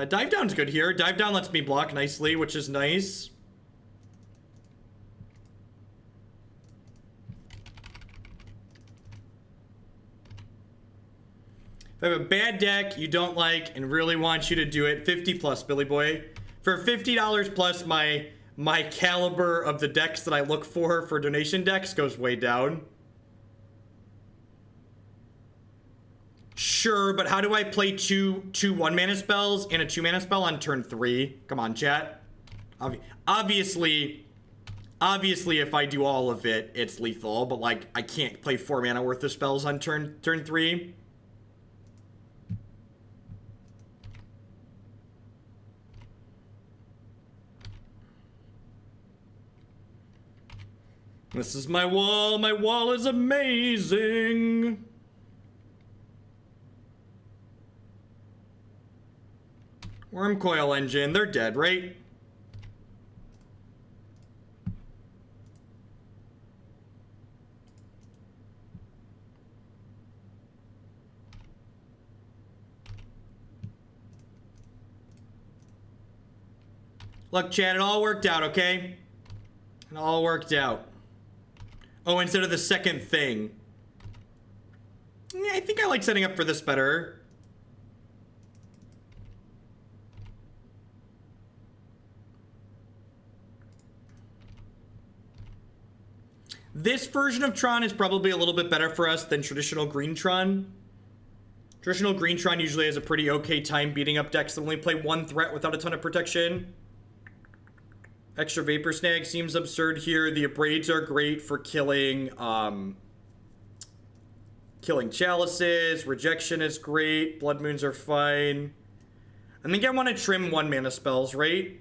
Dive Down's good here. Dive Down lets me block nicely, which is nice. If I have a bad deck you don't like and really want you to do it, 50 plus, Billy Boy. For $50 plus, my caliber of the decks that I look for donation decks goes way down. Sure, but how do I play two 1-mana spells and a 2-mana spell on turn 3? Come on, chat. Obviously, Obviously, if I do all of it, it's lethal, but like, I can't play 4 mana worth of spells on turn 3. This is my wall. My wall is amazing. Worm Coil Engine. They're dead, right? Look, chat, it all worked out, okay? It all worked out. Oh, instead of the second thing. Yeah, I think I like setting up for this better. This version of Tron is probably a little bit better for us than traditional green Tron. Traditional green Tron usually has a pretty okay time beating up decks that only play 1 threat without a ton of protection. Extra Vapor Snag seems absurd here. The Abrades are great for killing Chalices. Rejection is great. Blood Moons are fine. I think I want to trim 1 mana spells, right?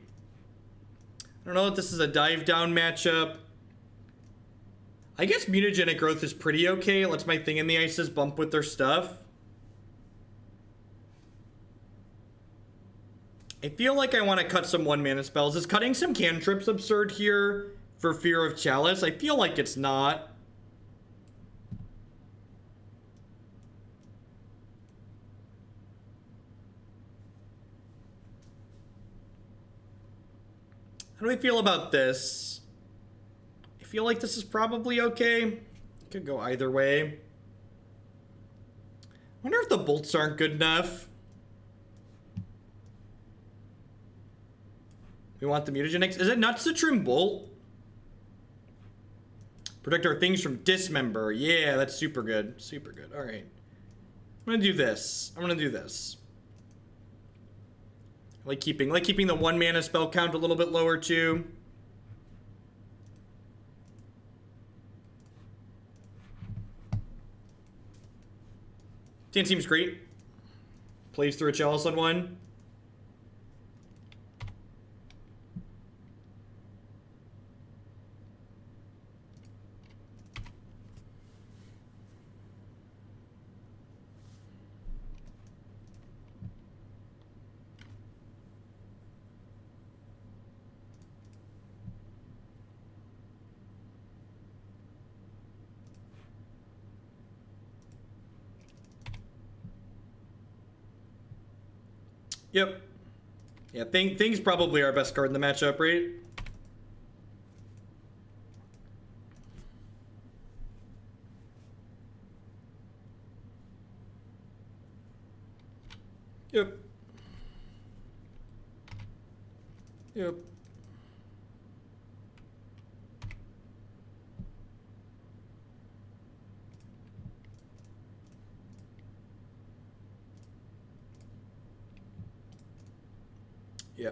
I don't know if this is a dive down matchup. I guess Mutagenic Growth is pretty okay. It lets my Thing in the Ices bump with their stuff. I feel like I want to cut some 1 mana spells. Is cutting some cantrips absurd here for fear of Chalice? I feel like it's not. How do we feel about this? I feel like this is probably okay. Could go either way. I wonder if the bolts aren't good enough. We want the mutagenics. Is it nuts to trim bolt? Protect our things from dismember. Yeah, that's super good. Super good. All right. I'm gonna do this. I'm gonna do this. I like keeping the 1 mana spell count a little bit lower too. Dan seems great. Plays through a Chalice on 1. Yep. Yeah, Thing's probably our best card in the matchup, right? Yep. Yep. Yeah.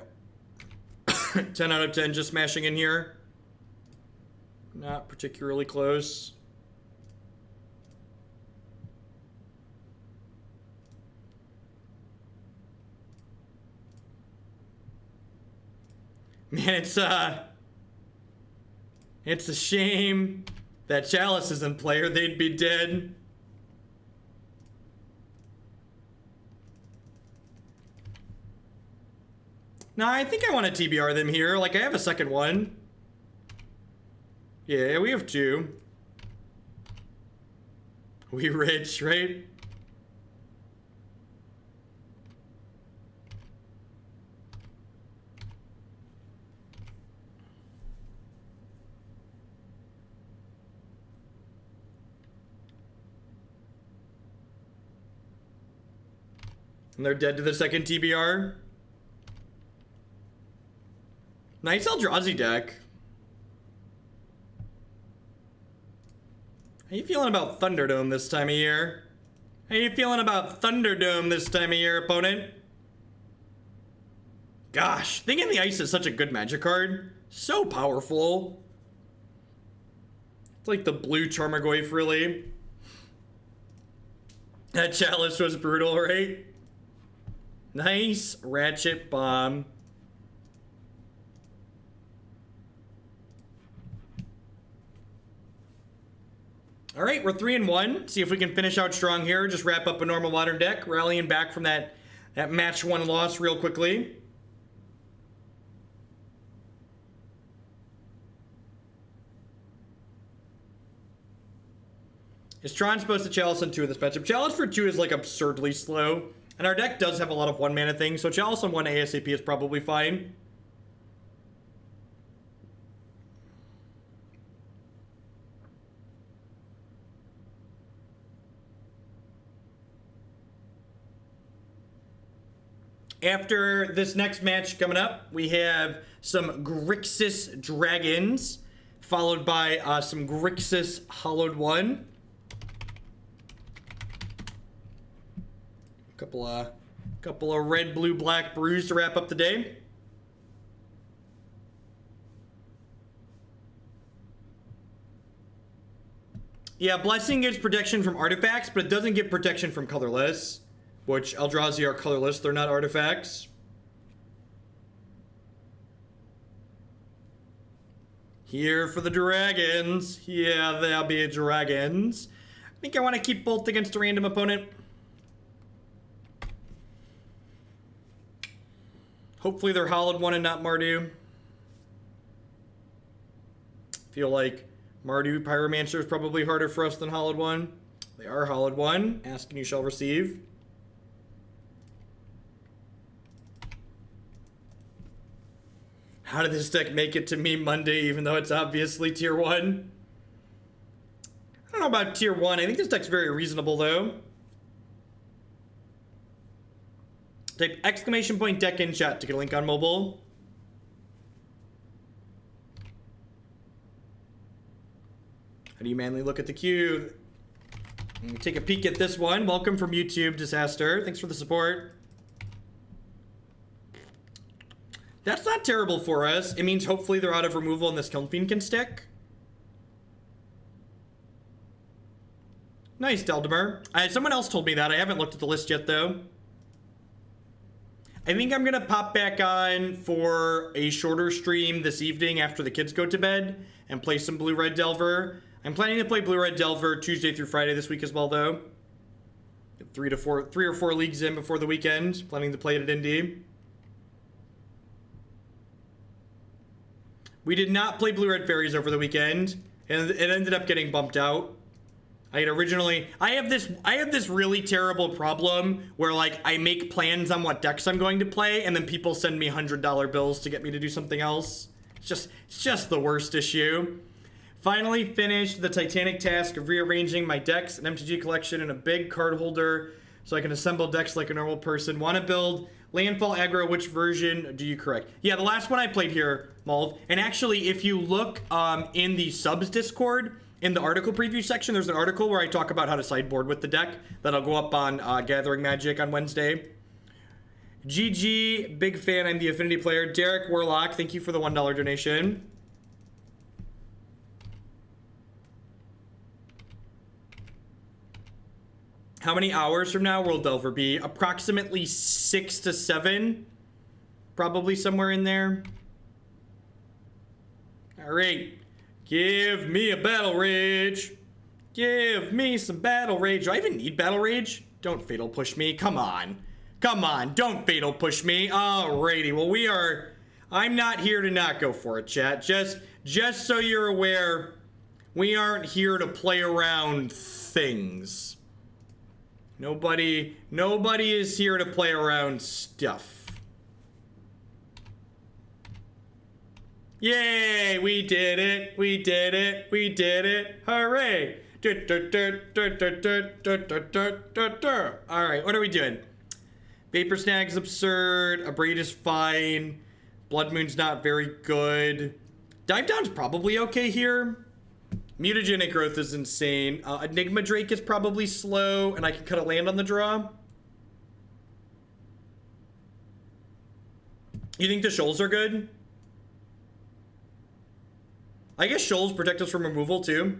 10 out of 10 just smashing in here. Not particularly close. Man, it's a shame that Chalice isn't player. They'd be dead. Nah, I think I want to TBR them here. Like, I have a second one. Yeah, we have 2. We rich, right? And they're dead to the second TBR. Nice Eldrazi deck. How you feeling about Thunderdome this time of year? How you feeling about Thunderdome this time of year, opponent? Gosh, Thing in the Ice is such a good Magic card. So powerful. It's like the blue Tarmogoyf, really. That Chalice was brutal, right? Nice Ratchet Bomb. All right, we're 3-1. See if we can finish out strong here. Just wrap up a normal modern deck, rallying back from that match 1 loss real quickly. Is Tron supposed to Chalice on 2 of this matchup? Chalice for 2 is like absurdly slow. And our deck does have a lot of 1 mana things, so Chalice on 1 ASAP is probably fine. After this next match coming up, we have some Grixis Dragons, followed by some Grixis Hollowed One. Couple of red, blue, black brews to wrap up the day. Yeah, Blessing gives protection from artifacts, but it doesn't get protection from colorless, which Eldrazi are colorless. They're not artifacts. Here for the dragons. Yeah, they'll be dragons. I think I want to keep both against a random opponent. Hopefully they're Hollowed One and not Mardu. Feel like Mardu Pyromancer is probably harder for us than Hollowed One. They are Hollowed One. Ask and you shall receive. How did this deck make it to me Monday, even though it's obviously tier 1? I don't know about tier 1. I think this deck's very reasonable, though. Type !point deck in chat to get a link on mobile. How do you manly look at the queue? Take a peek at this one. Welcome from YouTube, Disaster. Thanks for the support. That's not terrible for us. It means hopefully they're out of removal and this Kiln Fiend can stick. Nice, Deldemar. Someone else told me that. I haven't looked at the list yet, though. I think I'm going to pop back on for a shorter stream this evening after the kids go to bed and play some Blue-Red Delver. I'm planning to play Blue-Red Delver Tuesday through Friday this week as well, though. Get 3 or 4 leagues in before the weekend. Planning to play it at Indy. We did not play Blue-Red Fairies over the weekend, and it ended up getting bumped out. I have this really terrible problem where, like, I make plans on what decks I'm going to play, and then people send me $100 bills to get me to do something else. It's just the worst issue. Finally finished the titanic task of rearranging my decks and MTG collection in a big card holder so I can assemble decks like a normal person. Want to build Landfall aggro? Which version do you correct? Yeah, the last one I played here, Mulv. And actually, if you look in the subs Discord, in the article preview section, there's an article where I talk about how to sideboard with the deck. That'll go up on Gathering Magic on Wednesday. GG, big fan. I'm the Affinity player. Derek Warlock, thank you for the $1 donation. How many hours from now will Delver be? Approximately 6 to 7. Probably somewhere in there. All right. Give me a Battle Rage. Give me some Battle Rage. Do I even need Battle Rage? Don't Fatal Push me. Come on. Come on. Don't Fatal Push me. Alrighty. Well, I'm not here to not go for it, chat. Just so you're aware, we aren't here to play around things. Nobody is here to play around stuff. Yay, we did it. We did it. We did it. Hooray. All right, what are we doing? Vapor Snag's absurd. Abrade is fine. Blood Moon's not very good. Dive Down's probably okay here. Mutagenic Growth is insane. Enigma Drake is probably slow, and I can cut a land on the draw. You think the shoals are good? I guess shoals protect us from removal too.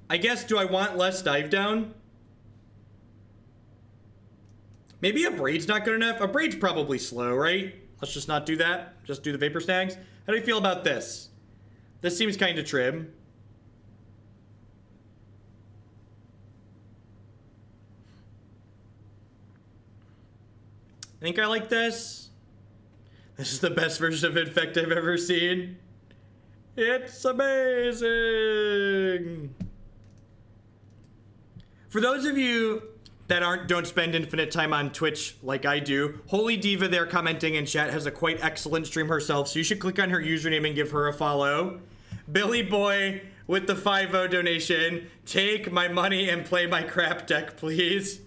I guess, do I want less dive down? Maybe Abrade's not good enough. Abrade's probably slow, right? Let's just not do that. Just do the Vapor Snags. How do you feel about this? This seems kind of trim. I think I like this. This is the best version of Infect I've ever seen. It's amazing. For those of you that don't spend infinite time on Twitch like I do, Holy Diva there commenting in chat has a quite excellent stream herself, so you should click on her username and give her a follow. Billy Boy with the 5-0 donation. Take my money and play my crap deck, please.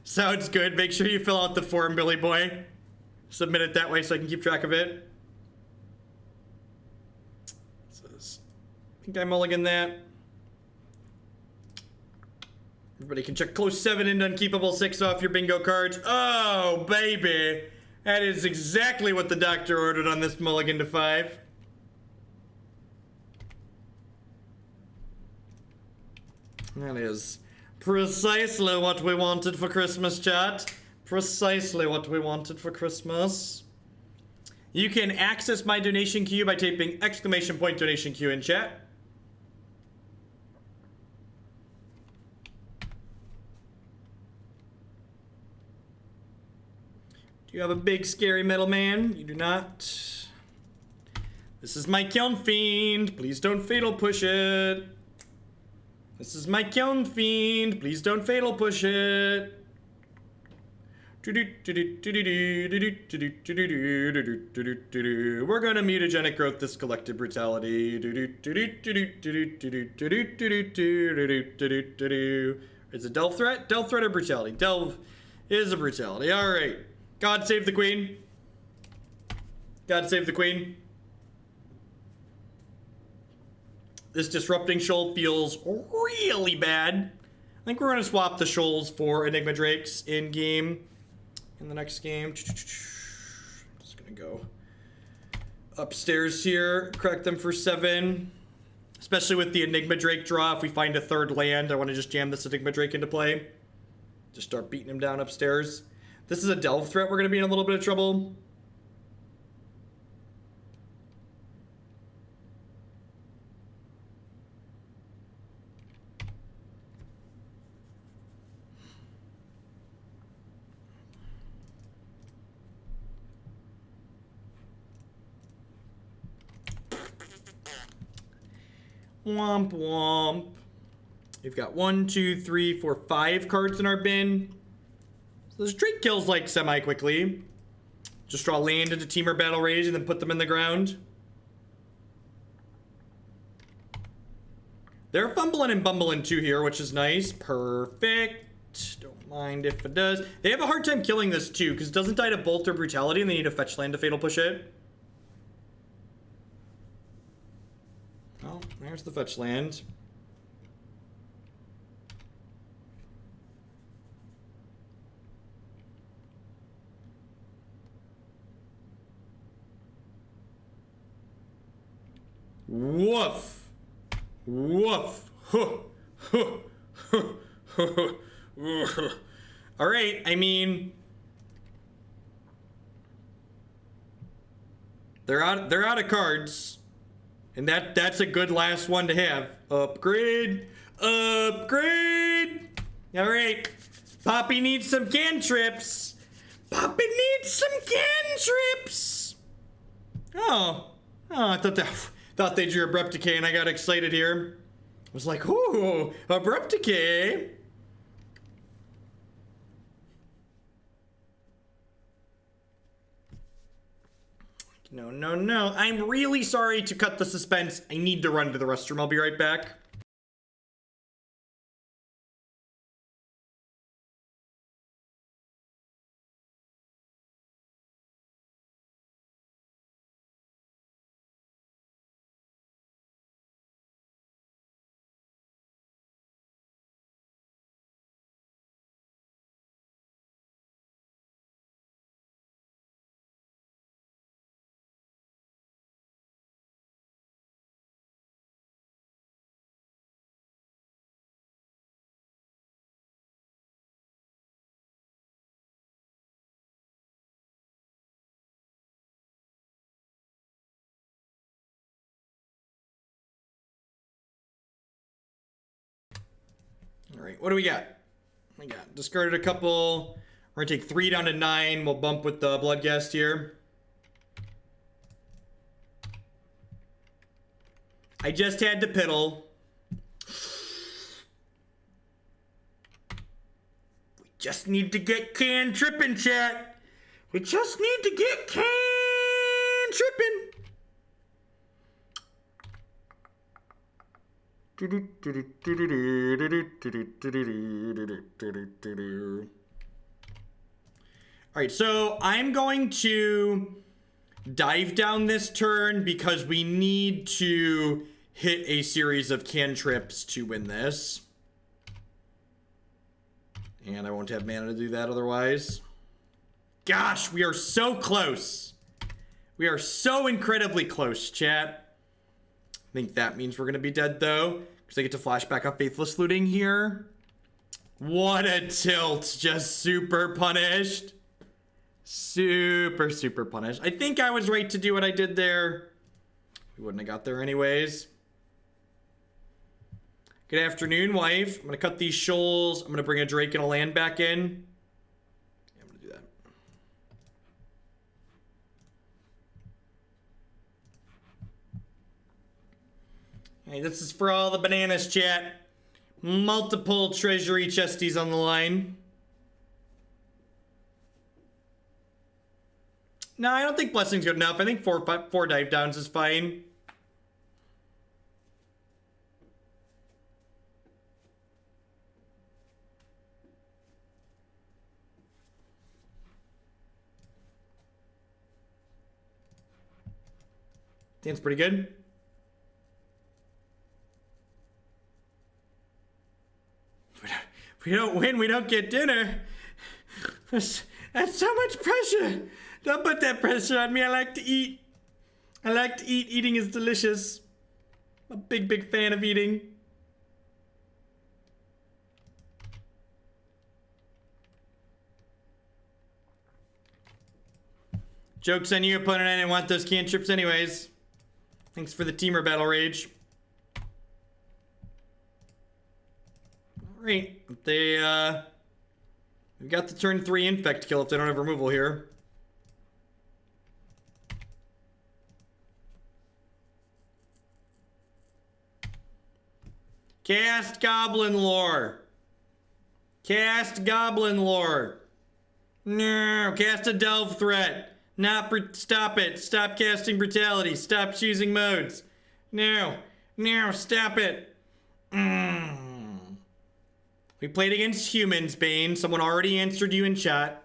Sounds good. Make sure you fill out the form, Billy Boy. Submit it that way so I can keep track of it. I think I mulligan that. Everybody can check close 7 into Unkeepable 6 off your bingo cards. Oh, baby. That is exactly what the doctor ordered on this mulligan to 5. That is precisely what we wanted for Christmas, chat. Precisely what we wanted for Christmas. You can access my donation queue by typing !donation queue in chat. Do you have a big scary metal man? You do not. This is my Kiln Fiend. Please don't fatal push it. This is my Kiln Fiend. Please don't fatal push it. We're gonna Mutagenic Growth this Collective Brutality. Is it Delve Threat? Delve Threat or Brutality? Delve is a Brutality. Alright. God save the Queen. God save the Queen. This Disrupting Shoal feels really bad. I think we're going to swap the Shoals for Enigma Drakes in game. In the next game. Just going to go upstairs here. Crack them for 7. Especially with the Enigma Drake draw. If we find a third land, I want to just jam this Enigma Drake into play. Just start beating him down upstairs. This is a Delve threat. We're going to be in a little bit of trouble. Womp womp. We've got 1, 2, 3, 4, 5 cards in our bin. So this Drake kills like semi-quickly. Just draw land into Temur Battle Rage and then put them in the ground. They're fumbling and bumbling too here, which is nice. Perfect. Don't mind if it does. They have a hard time killing this too, because it doesn't die to Bolt or Brutality, and they need a fetch land to fatal push it. Oh, there's the fetch land. Woof. Woof. All right, I mean, they're out of cards. And that's a good last one to have. Upgrade. Upgrade. All right. Poppy needs some cantrips. Poppy needs some cantrips. Oh, I thought they drew Abrupt Decay and I got excited here. I was like, ooh, Abrupt Decay. No, no, no. I'm really sorry to cut the suspense. I need to run to the restroom. I'll be right back. Alright, what do we got? We got discarded a couple. We're gonna take 3 down to 9. We'll bump with the Bloodghast here. I just had to piddle. We just need to get can tripping, chat. We just need to get can tripping. Alright, so I'm going to dive down this turn because we need to hit a series of cantrips to win this. And I won't have mana to do that otherwise. Gosh, we are so close. We are so incredibly close, chat. I think that means we're going to be dead, though, because I get to flash back up Faithless Looting here. What a tilt. Just super punished. Super, super punished. I think I was right to do what I did there. We wouldn't have got there anyways. Good afternoon, wife. I'm going to cut these shoals. I'm going to bring a Drake and a land back in. Yeah, I'm going to do that. Hey, this is for all the bananas, chat. Multiple treasury chesties on the line. No, I don't think Blessing's good enough. I think four dive downs is fine. Dan's pretty good. If we don't win, we don't get dinner. That's so much pressure. Don't put that pressure on me. I like to eat. I like to eat. Eating is delicious. I'm a big, big fan of eating. Joke's on you, opponent. I didn't want those cantrips anyways. Thanks for the Temur battle rage. Alright. We've got the turn 3 infect kill if they don't have removal here. Cast Goblin Lore. Cast Goblin Lore. No, cast a Delve Threat. Stop it. Stop casting Brutality. Stop choosing modes. No, stop it. We played against humans, Bane. Someone already answered you in chat.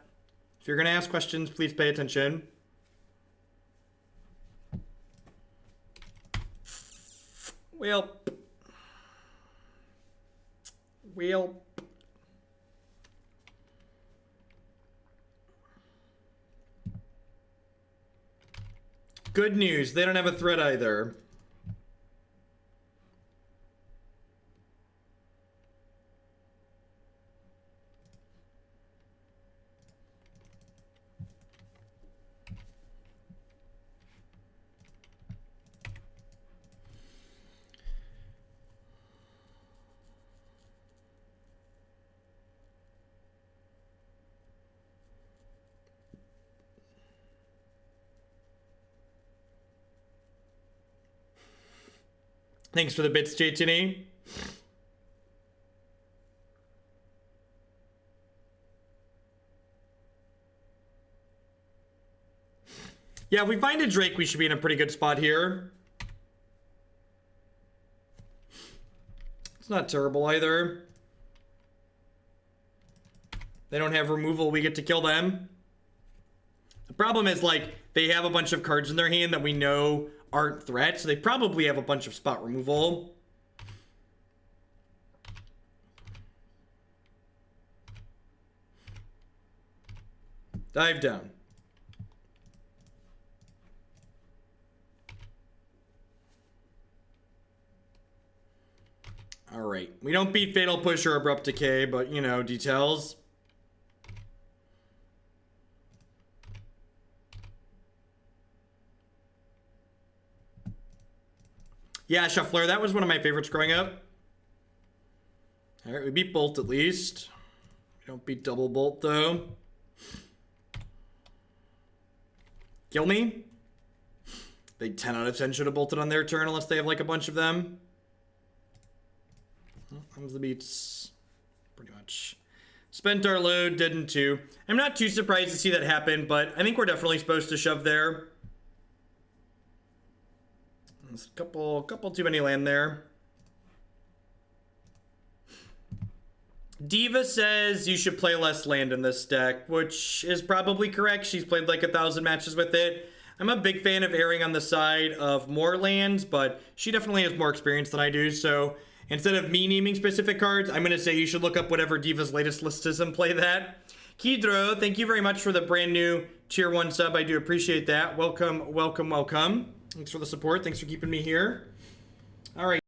If you're gonna ask questions, please pay attention. Well. Good news, they don't have a threat either. Thanks for the bits, JTN. Yeah, if we find a Drake, we should be in a pretty good spot here. It's not terrible either. They don't have removal, we get to kill them. The problem is, like, they have a bunch of cards in their hand that we know aren't threats, so they probably have a bunch of spot removal. Dive down. Alright, we don't beat Fatal Push or Abrupt Decay, but, you know, details. Yeah, Shuffler, that was one of my favorites growing up. Alright, we beat Bolt at least. We don't beat Double Bolt, though. Kill me? They 10 out of 10 should have bolted on their turn unless they have like a bunch of them. Well, that was the beats. Pretty much. Spent our load, didn't too. I'm not too surprised to see that happen, but I think we're definitely supposed to shove there. There's a couple too many land there. Diva says you should play less land in this deck, which is probably correct. She's played like 1,000 matches with it. I'm a big fan of erring on the side of more lands, but she definitely has more experience than I do, so instead of me naming specific cards, I'm going to say you should look up whatever Diva's latest list is and play that. Kidro, thank you very much for the brand new Tier 1 sub. I do appreciate that. Welcome, welcome, welcome. Thanks for the support. Thanks for keeping me here. All right.